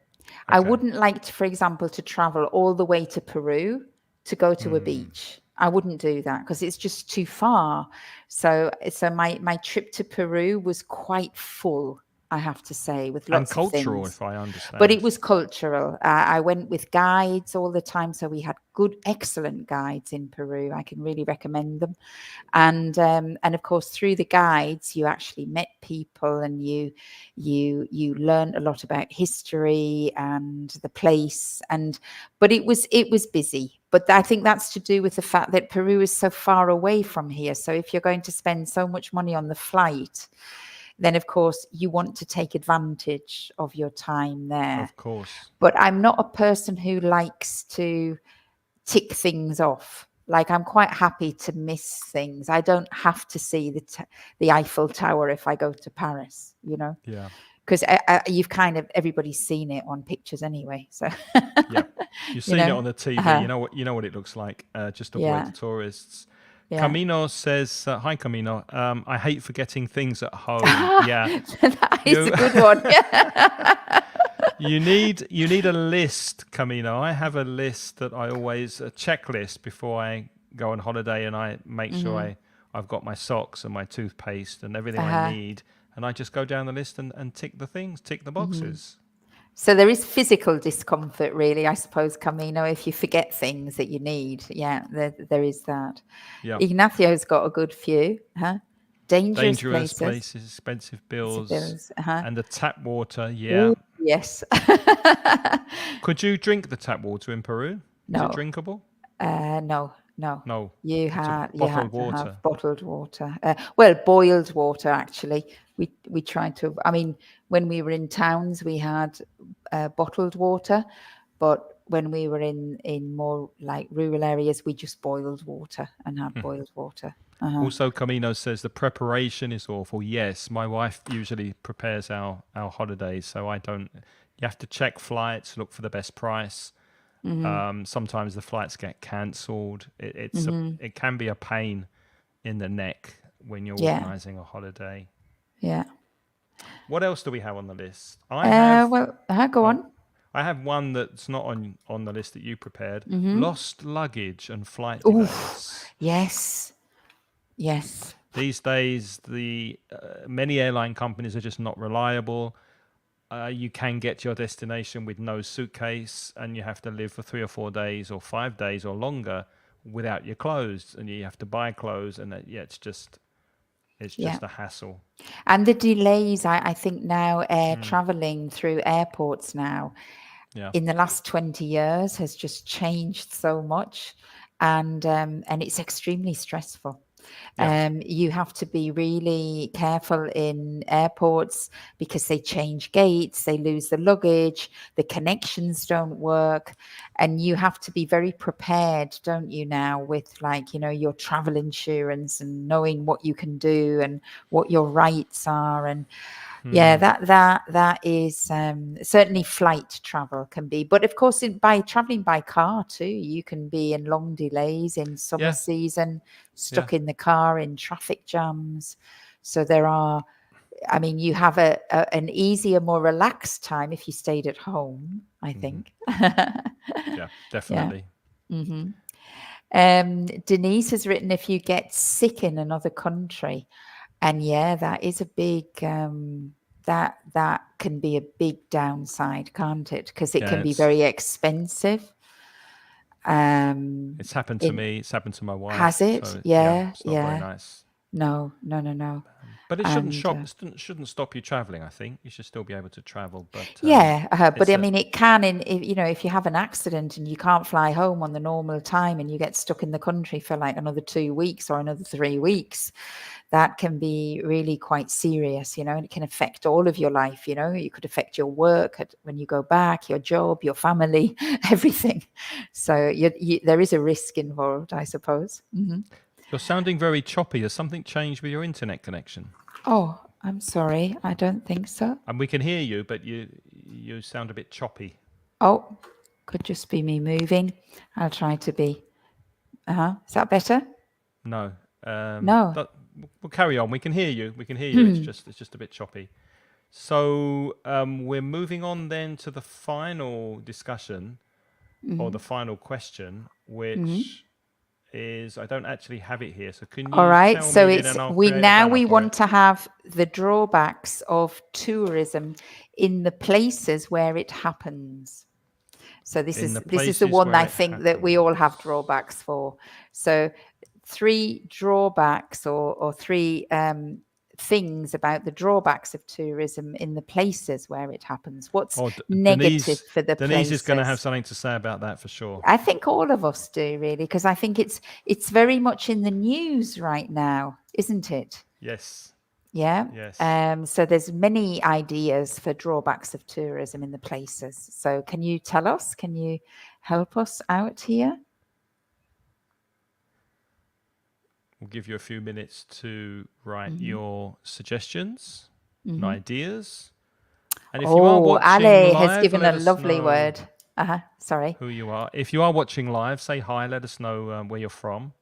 Speaker 2: I
Speaker 1: Okay.
Speaker 2: wouldn't like to, for example, to travel all the way to Peru to go to a beach. I wouldn't do that because it's just too far. So my trip to Peru was quite full, I have to say, with
Speaker 1: And
Speaker 2: lots of
Speaker 1: cultural,
Speaker 2: things.
Speaker 1: if I
Speaker 2: But it
Speaker 1: understand.
Speaker 2: was cultural. I went with guides all the time, so we had good, excellent guides in Peru. I can really recommend them. And of course, through the guides, you actually met people, and you learned a lot about history and the place. But it was busy. But I think that's to do with the fact that Peru is so far away from here. So if you're going to spend so much money on the flight, then of course you want to take advantage of your time there.
Speaker 1: Of course.
Speaker 2: But I'm not a person who likes to tick things off. Like, I'm quite happy to miss things. I don't have to see the Eiffel Tower if I go to Paris,
Speaker 1: Yeah.
Speaker 2: because you've everybody's seen it on pictures anyway. So
Speaker 1: Yeah. You've seen it on the TV. You know what it looks like. Just avoid
Speaker 2: yeah,
Speaker 1: the tourists.
Speaker 2: yeah.
Speaker 1: Camino says, "Hi, Camino. I hate forgetting things at home. Yeah,
Speaker 2: That is
Speaker 1: you
Speaker 2: a good one. Yeah.
Speaker 1: you need a list, Camino. I have a list that a checklist before I go on holiday, and I make sure I've got my socks and my toothpaste and everything I need, and I just go down the list and tick the boxes.
Speaker 2: So there is physical discomfort, really, I suppose, Camino, if you forget things that you need. Yeah, there is that.
Speaker 1: Yeah,
Speaker 2: Ignacio's got a good few, huh? Dangerous places.
Speaker 1: expensive bills,
Speaker 2: Bills.
Speaker 1: and the tap water. Yeah.
Speaker 2: Ooh, yes.
Speaker 1: Could you drink the tap water in Peru? Is it
Speaker 2: No,
Speaker 1: drinkable?
Speaker 2: no.
Speaker 1: No.
Speaker 2: You
Speaker 1: It's a
Speaker 2: had
Speaker 1: bottled
Speaker 2: to
Speaker 1: water.
Speaker 2: have bottled water. Well, boiled water, actually. We tried to. I mean, when we were in towns, we had bottled water, but when we were in more like rural areas, we just boiled water and had boiled water.
Speaker 1: Also, Camino says the preparation is awful. Yes, my wife usually prepares our holidays, so I don't. You have to check flights, look for the best price. Sometimes the flights get cancelled. It can be a pain in the neck when you're
Speaker 2: Yeah,
Speaker 1: organising a holiday.
Speaker 2: yeah.
Speaker 1: What else do we have on the list? I have.
Speaker 2: Well, go on.
Speaker 1: I have one that's not on the list that you prepared. Lost luggage and flight
Speaker 2: Ooh,
Speaker 1: delays.
Speaker 2: yes, yes.
Speaker 1: These days, the many airline companies are just not reliable. You can get to your destination with no suitcase, and you have to live for 3 or 4 days or 5 days or longer without your clothes, and you have to buy clothes, and it's It's
Speaker 2: Yeah.
Speaker 1: just a hassle.
Speaker 2: And the delays, I think now air traveling through airports now
Speaker 1: Yeah.
Speaker 2: in the last 20 years has just changed so much, and it's extremely stressful.
Speaker 1: Yeah.
Speaker 2: You have to be really careful in airports because they change gates, they lose the luggage, the connections don't work, and you have to be very prepared, don't you, now with, like, your travel insurance and knowing what you can do and what your rights are. And yeah, that is certainly flight travel can be, but of course, by traveling by car too, you can be in long delays in summer
Speaker 1: Yeah.
Speaker 2: season, stuck in the car in traffic jams. So there are, I mean, you have an easier, more relaxed time if you stayed at home, I think.
Speaker 1: Yeah,
Speaker 2: Yeah.
Speaker 1: definitely.
Speaker 2: Denise has written, if you get sick in another country, and yeah, that is a big that can be a big downside, can't it? Because it
Speaker 1: Yeah,
Speaker 2: can be very expensive.
Speaker 1: it's happened to
Speaker 2: In
Speaker 1: me. It's happened to my
Speaker 2: Has
Speaker 1: wife.
Speaker 2: it?
Speaker 1: So yeah,
Speaker 2: Yeah,
Speaker 1: it's not very
Speaker 2: yeah.
Speaker 1: nice.
Speaker 2: No.
Speaker 1: But it shouldn't
Speaker 2: And
Speaker 1: shop. Shouldn't stop you traveling. I think you should still be able to travel. But
Speaker 2: yeah, but
Speaker 1: it's
Speaker 2: I
Speaker 1: a
Speaker 2: mean, it can, if you have an accident and you can't fly home on the normal time and you get stuck in the country for like another 2 weeks or another 3 weeks, that can be really quite serious, and it can affect all of your life. It could affect your work when you go back, your job, your family, everything. So there is a risk involved, I suppose.
Speaker 1: You're sounding very choppy. Has something changed with your internet connection?
Speaker 2: Oh, I'm sorry. I don't think so.
Speaker 1: And we can hear you, but you sound a bit choppy.
Speaker 2: Oh, could just be me moving. I'll try to be. Is that better?
Speaker 1: No.
Speaker 2: No.
Speaker 1: We'll carry on. We can hear you. We can hear you. It's just a bit choppy. So we're moving on then to the final discussion or the final question, which is, I don't actually have it here. So can
Speaker 2: All
Speaker 1: you
Speaker 2: right.
Speaker 1: tell
Speaker 2: So
Speaker 1: me, Lynn,
Speaker 2: it's
Speaker 1: and I'll
Speaker 2: we
Speaker 1: create a
Speaker 2: now
Speaker 1: banner
Speaker 2: we
Speaker 1: for
Speaker 2: want
Speaker 1: it.
Speaker 2: to have the drawbacks of tourism in the places where it happens. So this
Speaker 1: In
Speaker 2: is
Speaker 1: the
Speaker 2: the
Speaker 1: places
Speaker 2: one
Speaker 1: where
Speaker 2: I
Speaker 1: it
Speaker 2: think that we all have
Speaker 1: happens.
Speaker 2: drawbacks for. So 3 drawbacks or 3 things about the drawbacks of tourism in the places where it happens. What's
Speaker 1: Oh,
Speaker 2: negative for the
Speaker 1: Denise is going to have
Speaker 2: places?
Speaker 1: something to say about that for sure.
Speaker 2: I think all of us do, really, because I think it's very much in the news right now, isn't it?
Speaker 1: Yes.
Speaker 2: Yeah.
Speaker 1: Yes.
Speaker 2: So there's many ideas for drawbacks of tourism in the places. So can you tell us? Can you help us out here?
Speaker 1: We'll give you a few minutes to write your suggestions and ideas. And if you are
Speaker 2: Oh,
Speaker 1: watching
Speaker 2: Ale has
Speaker 1: live,
Speaker 2: given a
Speaker 1: let us
Speaker 2: lovely
Speaker 1: know
Speaker 2: word. Sorry.
Speaker 1: who you are. If you are watching live, say hi. Let us know where you're from.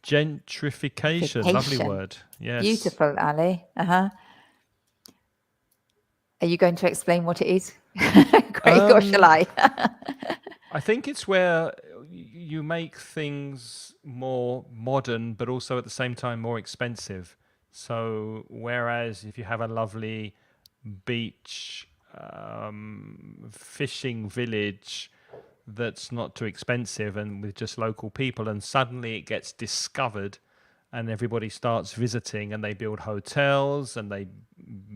Speaker 1: Gentrification, lovely
Speaker 2: Vacation.
Speaker 1: word. Yes.
Speaker 2: Beautiful, Ale. Are you going to explain what it is? Craig, or shall I?
Speaker 1: I think it's where you make things more modern, but also at the same time more expensive. So, whereas if you have a lovely beach fishing village that's not too expensive and with just local people, and suddenly it gets discovered and everybody starts visiting and they build hotels and they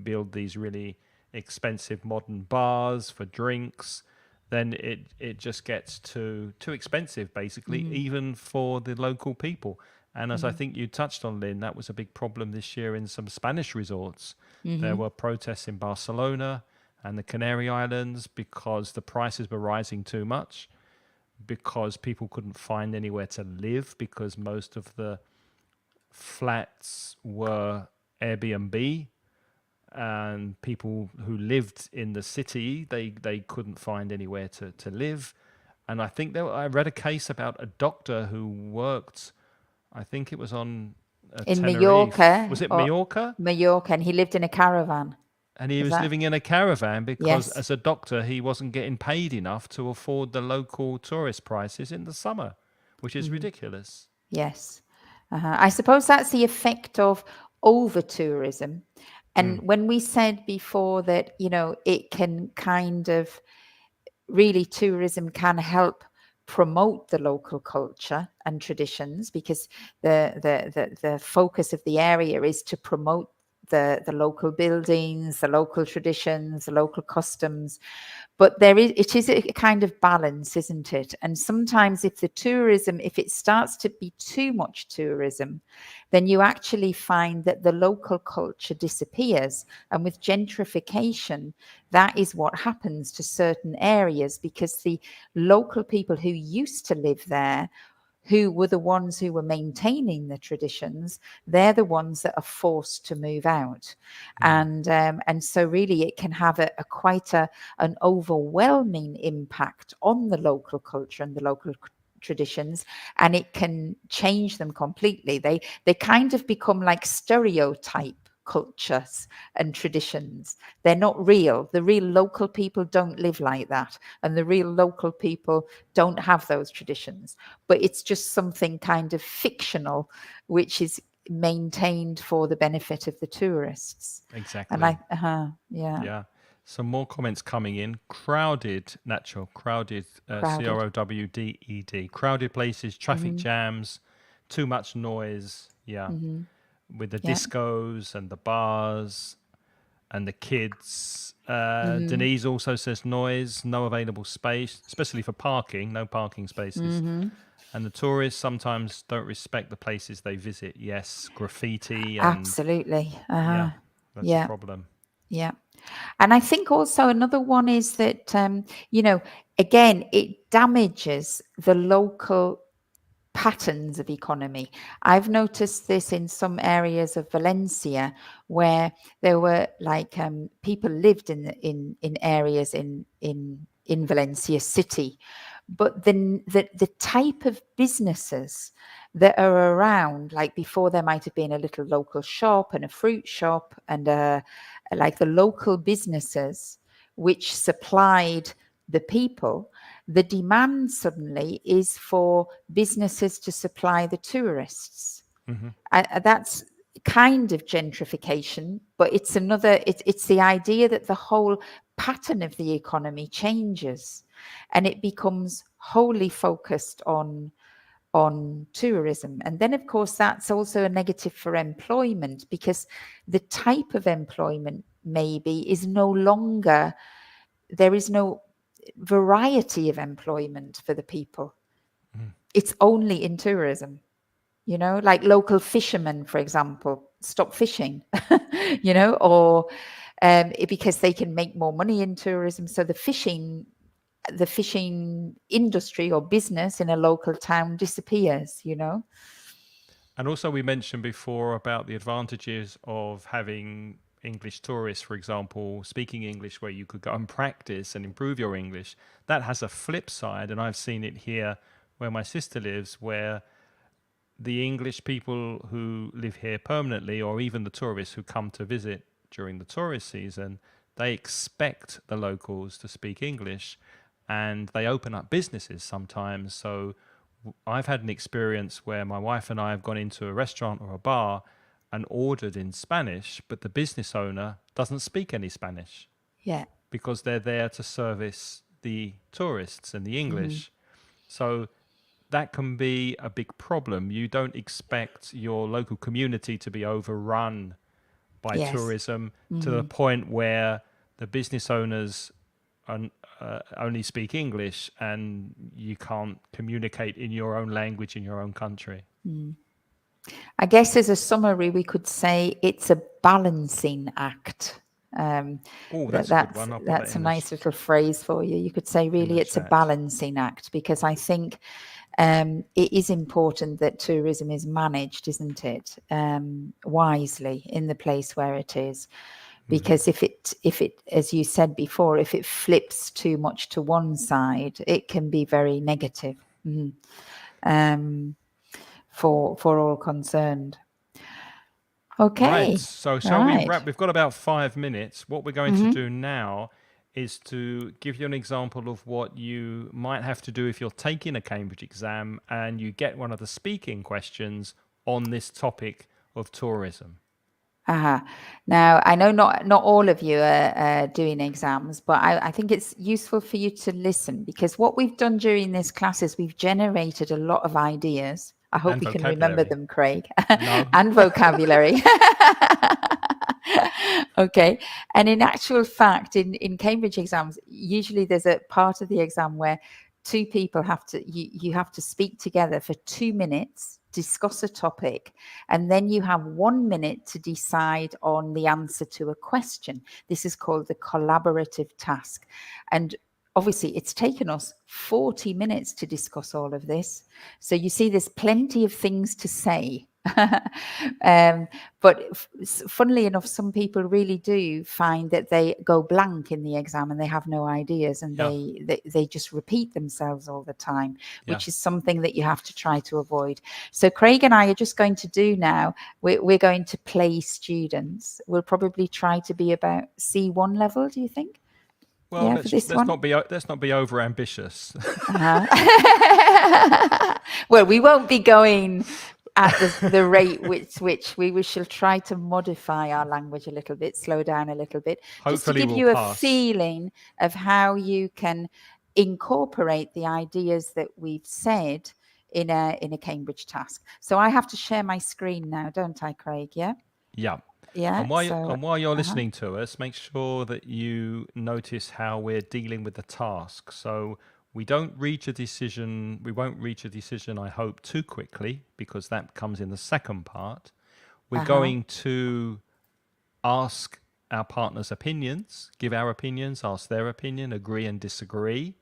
Speaker 1: build these really expensive modern bars for drinks, then it just gets too expensive, basically, even for the local people. And as I think you touched on, Lynn, that was a big problem this year in some Spanish resorts. There were protests in Barcelona and the Canary Islands because the prices were rising too much, because people couldn't find anywhere to live, because most of the flats were Airbnb, and people who lived in the city, they couldn't find anywhere to live. And I think I read a case about a doctor who worked, I think it was on
Speaker 2: In
Speaker 1: Tenerife.
Speaker 2: Mallorca,
Speaker 1: Was it
Speaker 2: or
Speaker 1: Mallorca?
Speaker 2: Mallorca, and he lived in a caravan.
Speaker 1: And he
Speaker 2: Is
Speaker 1: was
Speaker 2: that?
Speaker 1: living in a caravan because
Speaker 2: Yes.
Speaker 1: as a doctor, he wasn't getting paid enough to afford the local tourist prices in the summer, which is ridiculous.
Speaker 2: Yes. I suppose that's the effect of over tourism. And when we said before that, it can kind of really, tourism can help promote the local culture and traditions, because the focus of the area is to promote the local buildings, the local traditions, the local customs. But it is a kind of balance, isn't it? And sometimes if it starts to be too much tourism, then you actually find that the local culture disappears. And with gentrification, that is what happens to certain areas, because the local people who used to live there, who were the ones who were maintaining the traditions, they're the ones that are forced to move out. And so really it can have an overwhelming impact on the local culture and the local traditions, and it can change them completely. They kind of become like stereotype cultures and traditions. They're not real. The real local people don't live like that, and the real local people don't have those traditions. But it's just something kind of fictional, which is maintained for the benefit of the tourists.
Speaker 1: Exactly.
Speaker 2: And
Speaker 1: Yeah. Some more comments coming in. Crowded, natural, crowded, CROWDED. Crowded places, traffic jams, too much noise. Yeah. With the discos and the bars and the kids. Denise also says noise, no available space, especially for parking, no parking spaces. And the tourists sometimes don't respect the places they visit. Yes, graffiti. And
Speaker 2: absolutely.
Speaker 1: yeah, that's a problem.
Speaker 2: Yeah. And I think also another one is that, again, it damages the local patterns of economy. I've noticed this in some areas of Valencia, where there were like people lived in areas in Valencia city, but then the type of businesses that are around, like before there might have been a little local shop and a fruit shop and like the local businesses which supplied the people, the demand suddenly is for businesses to supply the tourists. That's kind of gentrification, but it's it's the idea that the whole pattern of the economy changes, and it becomes wholly focused on tourism. And then of course that's also a negative for employment, because the type of employment maybe is no longer, there is no variety of employment for the people. It's only in tourism, like local fishermen, for example, stop fishing, or because they can make more money in tourism. So the fishing industry or business in a local town disappears.
Speaker 1: And also, we mentioned before about the advantages of having English tourists, for example, speaking English, where you could go and practice and improve your English. That has a flip side, and I've seen it here where my sister lives, where the English people who live here permanently, or even the tourists who come to visit during the tourist season, they expect the locals to speak English, and they open up businesses sometimes. So I've had an experience where my wife and I have gone into a restaurant or a bar and ordered in Spanish, but the business owner doesn't speak any Spanish.
Speaker 2: Yeah.
Speaker 1: Because they're there to service the tourists and the English. So that can be a big problem. You don't expect your local community to be overrun by tourism to the point where the business owners only speak English and you can't communicate in your own language in your own country.
Speaker 2: I guess as a summary, we could say it's a balancing act.
Speaker 1: That's a good one.
Speaker 2: That's a nice little phrase for you. You could say really it's a balancing act, because I think it is important that tourism is managed, isn't it, wisely in the place where it is. Because if it, as you said before, if it flips too much to one side, it can be very negative for all concerned. Okay.
Speaker 1: Right. So shall we wrap? We've got about 5 minutes. What we're going to do now is to give you an example of what you might have to do if you're taking a Cambridge exam and you get one of the speaking questions on this topic of tourism.
Speaker 2: Uh-huh. Now, I know not all of you are doing exams, but I think it's useful for you to listen, because what we've done during this class is we've generated a lot of ideas. I hope
Speaker 1: And
Speaker 2: you can remember
Speaker 1: vocabulary.
Speaker 2: them, Craig,
Speaker 1: No.
Speaker 2: and vocabulary. Okay. And in actual fact, in Cambridge exams, usually there's a part of the exam where two people you have to speak together for 2 minutes, discuss a topic, and then you have 1 minute to decide on the answer to a question. This is called the collaborative task. And obviously, it's taken us 40 minutes to discuss all of this. So you see, there's plenty of things to say. But funnily enough, some people really do find that they go blank in the exam and they have no ideas, and
Speaker 1: Yeah.
Speaker 2: they just repeat themselves all the time,
Speaker 1: Yeah.
Speaker 2: which is something that you have to try to avoid. So Craig and I are just going to do now, we're going to play students. We'll probably try to be about C1 level, do you think?
Speaker 1: Well,
Speaker 2: Yeah, for this
Speaker 1: let's
Speaker 2: one?
Speaker 1: not be over ambitious.
Speaker 2: Well, we won't be going at the rate which we shall try to modify our language a little bit, slow down a little bit, just to
Speaker 1: Hopefully
Speaker 2: give
Speaker 1: we'll
Speaker 2: you a
Speaker 1: pass.
Speaker 2: feeling of how you can incorporate the ideas that we've said in a Cambridge task. So I have to share my screen now, don't I, Craig? Yeah.
Speaker 1: Yeah.
Speaker 2: Yeah.
Speaker 1: And while you're listening to us, make sure that you notice how we're dealing with the task. So we won't reach a decision, I hope, too quickly, because that comes in the second part. We're going to ask our partners' opinions, give our opinions, ask their opinion, agree and disagree,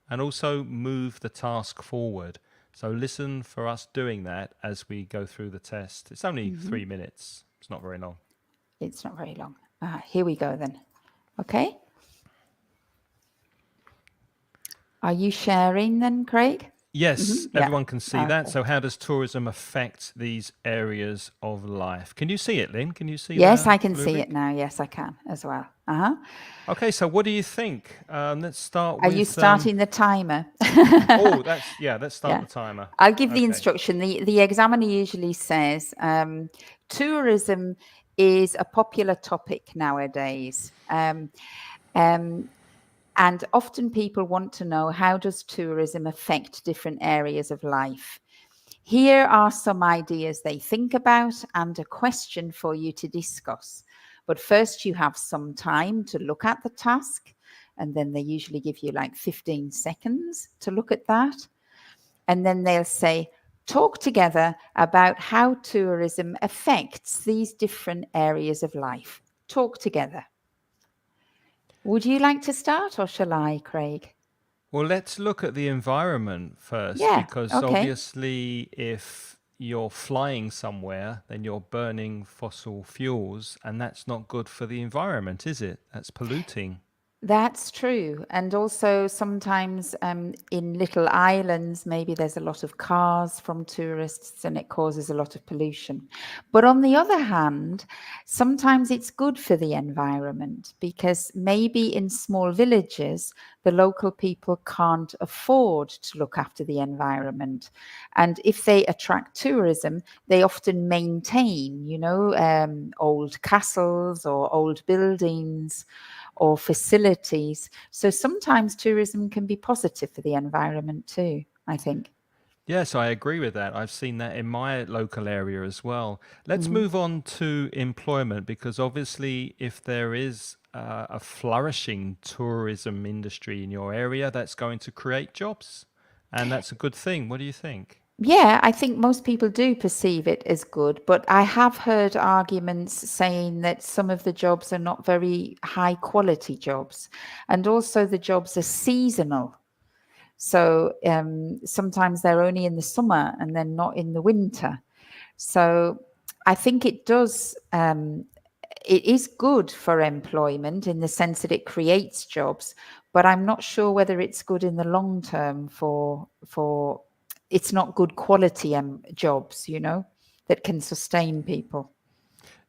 Speaker 1: and also move the task forward. So listen for us doing that as we go through the test. It's only 3 minutes. It's not very long.
Speaker 2: It's not very long. Here we go then. Okay. Are you sharing then, Craig?
Speaker 1: Yes,
Speaker 2: Yeah.
Speaker 1: everyone can see that.
Speaker 2: Okay.
Speaker 1: So how does tourism affect these areas of life? Can you see it, Lynn? Can you see
Speaker 2: Yes,
Speaker 1: the
Speaker 2: I can see
Speaker 1: rubric?
Speaker 2: it now. Yes, I can as well.
Speaker 1: Okay, so what do you think? Let's start
Speaker 2: Are
Speaker 1: with...
Speaker 2: you starting the timer?
Speaker 1: let's start
Speaker 2: Yeah.
Speaker 1: the timer.
Speaker 2: I'll give the
Speaker 1: Okay.
Speaker 2: instruction. The examiner usually says tourism is a popular topic nowadays. And often people want to know, how does tourism affect different areas of life? Here are some ideas they think about and a question for you to discuss. But first, you have some time to look at the task, and then they usually give you like 15 seconds to look at that. And then they'll say, talk together about how tourism affects these different areas of life. Talk together. Would you like to start, or shall I, Craig?
Speaker 1: Well, let's look at the environment first,
Speaker 2: Yeah,
Speaker 1: because
Speaker 2: okay.
Speaker 1: obviously if you're flying somewhere, then you're burning fossil fuels, and that's not good for the environment, is it? That's polluting.
Speaker 2: That's true. And also sometimes in little islands, maybe there's a lot of cars from tourists and it causes a lot of pollution. But on the other hand, sometimes it's good for the environment, because maybe in small villages, the local people can't afford to look after the environment. And if they attract tourism, they often maintain, old castles or old buildings or facilities. So sometimes tourism can be positive for the environment too, I think.
Speaker 1: Yes, I agree with that. I've seen that in my local area as well. Let's move on to employment, because obviously if there is a flourishing tourism industry in your area, that's going to create jobs. And that's a good thing. What do you think?
Speaker 2: Yeah, I think most people do perceive it as good, but I have heard arguments saying that some of the jobs are not very high quality jobs, and also the jobs are seasonal. So sometimes they're only in the summer and then not in the winter. So I think it does. It is good for employment in the sense that it creates jobs, but I'm not sure whether it's good in the long term for. It's not good quality jobs, that can sustain people.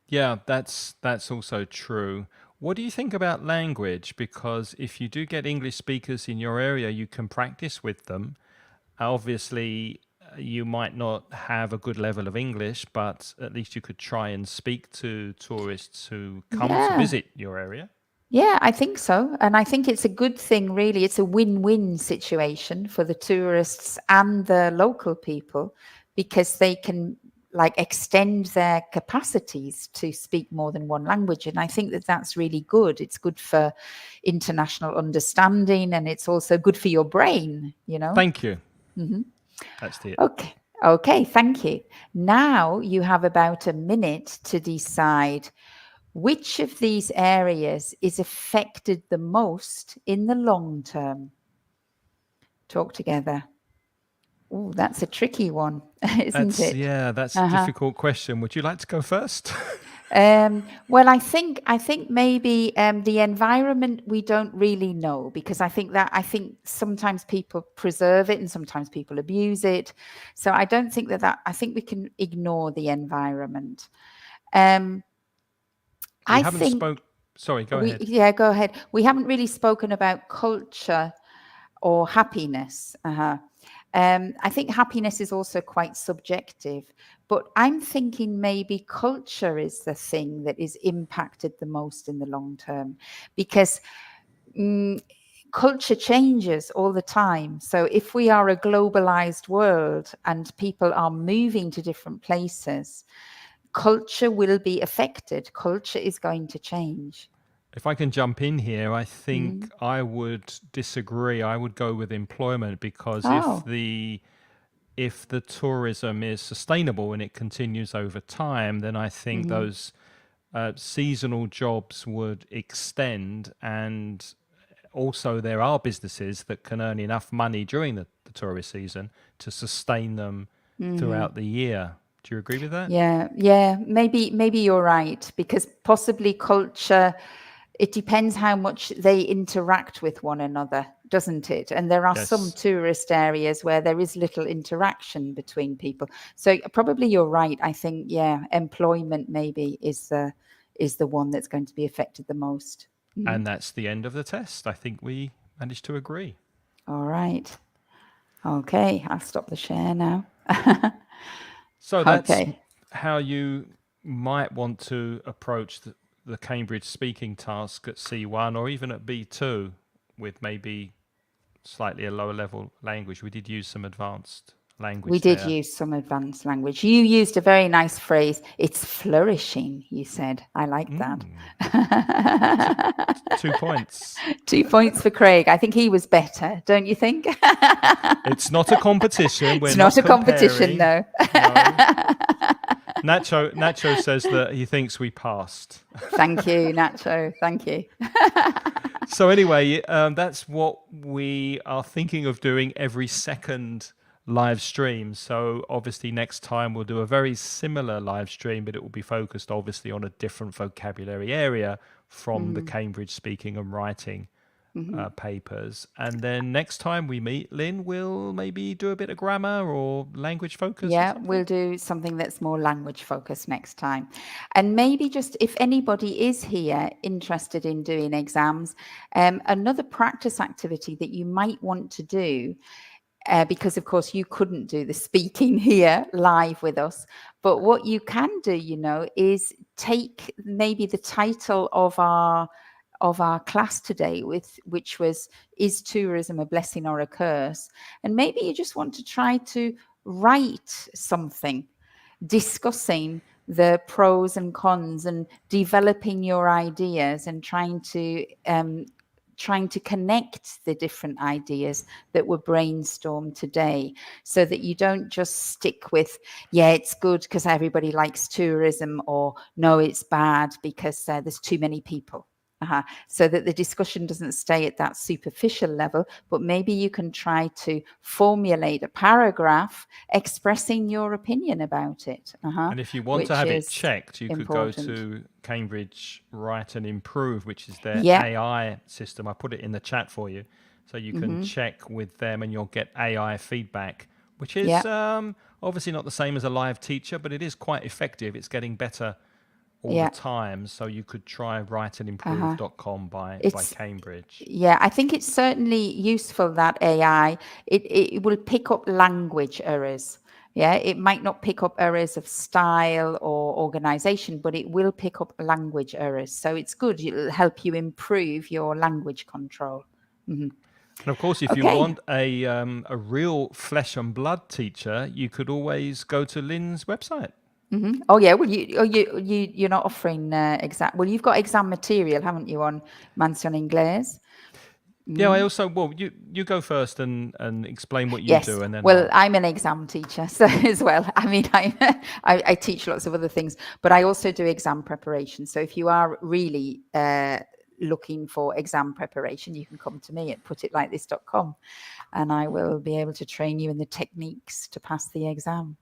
Speaker 1: Yeah, that's also true. What do you think about language? Because if you do get English speakers in your area, you can practice with them. Obviously, you might not have a good level of English, but at least you could try and speak to tourists who come to
Speaker 2: Yeah.
Speaker 1: visit your area.
Speaker 2: Yeah, I think so. And I think it's a good thing, really. It's a win-win situation for the tourists and the local people because they can like extend their capacities to speak more than one language. And I think that that's really good. It's good for international understanding and it's also good for your brain, you know?
Speaker 1: Thank you.
Speaker 2: Hmm.
Speaker 1: That's it.
Speaker 2: Okay. Okay, thank you. Now you have about a minute to decide which of these areas is affected the most in the long term? Talk together. Oh, that's a tricky one, isn't
Speaker 1: That's
Speaker 2: it?
Speaker 1: yeah, that's a
Speaker 2: Uh-huh.
Speaker 1: difficult question. Would you like to go first?
Speaker 2: Well, I think maybe the environment we don't really know because I think sometimes people preserve it and sometimes people abuse it. So I don't think I think we can ignore the environment. Um,
Speaker 1: We
Speaker 2: I
Speaker 1: haven't
Speaker 2: think
Speaker 1: spoke. Sorry, go ahead.
Speaker 2: yeah, go ahead. We haven't really spoken about culture or happiness. I think happiness is also quite subjective, but I'm thinking maybe culture is the thing that is impacted the most in the long term because culture changes all the time. So if we are a globalized world and people are moving to different places, culture will be affected. Culture is going to change.
Speaker 1: If I can jump in here, I
Speaker 2: Mm.
Speaker 1: think I would disagree. I would go with employment because
Speaker 2: Oh.
Speaker 1: if the tourism is sustainable and it continues over time, then I think
Speaker 2: Hmm.
Speaker 1: those seasonal jobs would extend, and also there are businesses that can earn enough money during the tourist season to sustain them
Speaker 2: Hmm.
Speaker 1: throughout the year. Do you agree with that?
Speaker 2: Yeah. Maybe you're right because possibly culture. It depends how much they interact with one another, doesn't it? And there are some
Speaker 1: Yes.
Speaker 2: tourist areas where there is little interaction between people. So probably you're right. I think employment maybe is the one that's going to be affected the most. Mhm.
Speaker 1: And that's the end of the test. I think we managed to agree.
Speaker 2: All right. Okay, I'll stop the share now.
Speaker 1: So that's
Speaker 2: Okay.
Speaker 1: how you might want to approach the Cambridge speaking task at C1 or even at B2 with maybe slightly a lower level language. We did use some advanced
Speaker 2: We
Speaker 1: language
Speaker 2: did
Speaker 1: there.
Speaker 2: use some advanced language. You used a very nice phrase. It's flourishing, you said. I like that.
Speaker 1: Mm, 2 points.
Speaker 2: 2 points for Craig. I think he was better, don't you think?
Speaker 1: It's not a competition. We're
Speaker 2: It's
Speaker 1: not
Speaker 2: not a competition,
Speaker 1: comparing.
Speaker 2: though.
Speaker 1: No. Nacho says that he thinks we passed.
Speaker 2: Thank you, Nacho. Thank you.
Speaker 1: So anyway, that's what we are thinking of doing every second live stream. So obviously next time we'll do a very similar live stream, but it will be focused obviously on a different vocabulary area from the Cambridge speaking and writing papers. And then next time we meet, Lynn, we'll maybe do a bit of grammar or language focus or
Speaker 2: Yeah,
Speaker 1: something.
Speaker 2: we'll do something that's more language focused next time. And maybe just if anybody is here interested in doing exams, another practice activity that you might want to do, because of course you couldn't do the speaking here live with us, but what you can do, is take maybe the title of our class today, which was "Is tourism a blessing or a curse?" And maybe you just want to try to write something discussing the pros and cons and developing your ideas and trying to connect the different ideas that were brainstormed today so that you don't just stick with, yeah, it's good because everybody likes tourism, or no, it's bad because there's too many people. So that the discussion doesn't stay at that superficial level, but maybe you can try to formulate a paragraph expressing your opinion about it,
Speaker 1: And if you want to
Speaker 2: which
Speaker 1: have it
Speaker 2: is
Speaker 1: checked, you could go
Speaker 2: important.
Speaker 1: to Cambridge Write and Improve, which is their
Speaker 2: Yeah.
Speaker 1: AI system. I put it in the chat for you. So you can
Speaker 2: Hmm.
Speaker 1: check with them and you'll get AI feedback, which is
Speaker 2: Yeah.
Speaker 1: obviously not the same as a live teacher, but it is quite effective. It's getting better all
Speaker 2: Yeah.
Speaker 1: the time. So you could try writeandimprove.com by
Speaker 2: It's
Speaker 1: Cambridge.
Speaker 2: Yeah, I think it's certainly useful that AI, it will pick up language errors. Yeah, it might not pick up errors of style or organization, but it will pick up language errors. So it's good. It'll help you improve your language control.
Speaker 1: And of course, if you
Speaker 2: Okay.
Speaker 1: want a real flesh and blood teacher, you could always go to Lynn's website.
Speaker 2: Oh yeah. Well, you're not offering exam. Well, you've got exam material, haven't you, on Mention Inglés?
Speaker 1: Yeah, I also, well, you go first and explain what you
Speaker 2: Yes.
Speaker 1: do, and then
Speaker 2: Well, I'm an exam teacher, so as well. I mean, I teach lots of other things, but I also do exam preparation. So if you are really looking for exam preparation, you can come to me at putitlikethis.com, and I will be able to train you in the techniques to pass the exam.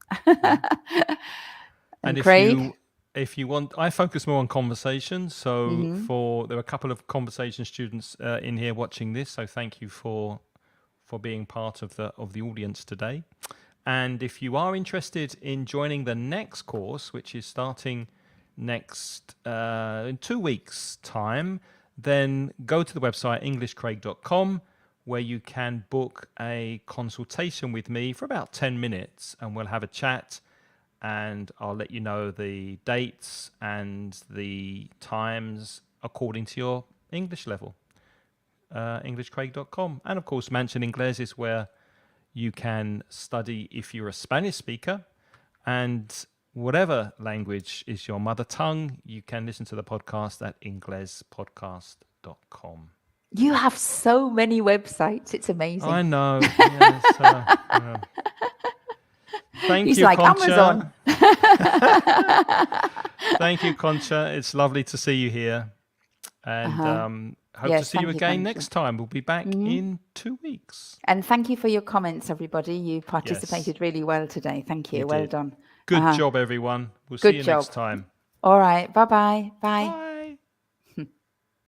Speaker 2: And Craig?
Speaker 1: if you want, I focus more on conversation. So there are a couple of conversation students in here watching this. So thank you for being part of the audience today. And if you are interested in joining the next course, which is starting next in 2 weeks' time, then go to the website englishcraig.com, where you can book a consultation with me for about 10 minutes, and we'll have a chat. And I'll let you know the dates and the times according to your English level. EnglishCraig.com. And of course, Mention Inglés is where you can study if you're a Spanish speaker. And whatever language is your mother tongue, you can listen to the podcast at inglespodcast.com.
Speaker 2: You have so many websites. It's amazing.
Speaker 1: I know. Yes, Thank you,
Speaker 2: like
Speaker 1: Concha.
Speaker 2: Amazon.
Speaker 1: Thank you, Concha. It's lovely to see you here. And hope to see you again next time. We'll be back in 2 weeks.
Speaker 2: And thank you for your comments, everybody. You participated really well today. Thank you. Well done.
Speaker 1: Good job, everyone. We'll see you next time.
Speaker 2: All right. Bye-bye. Bye.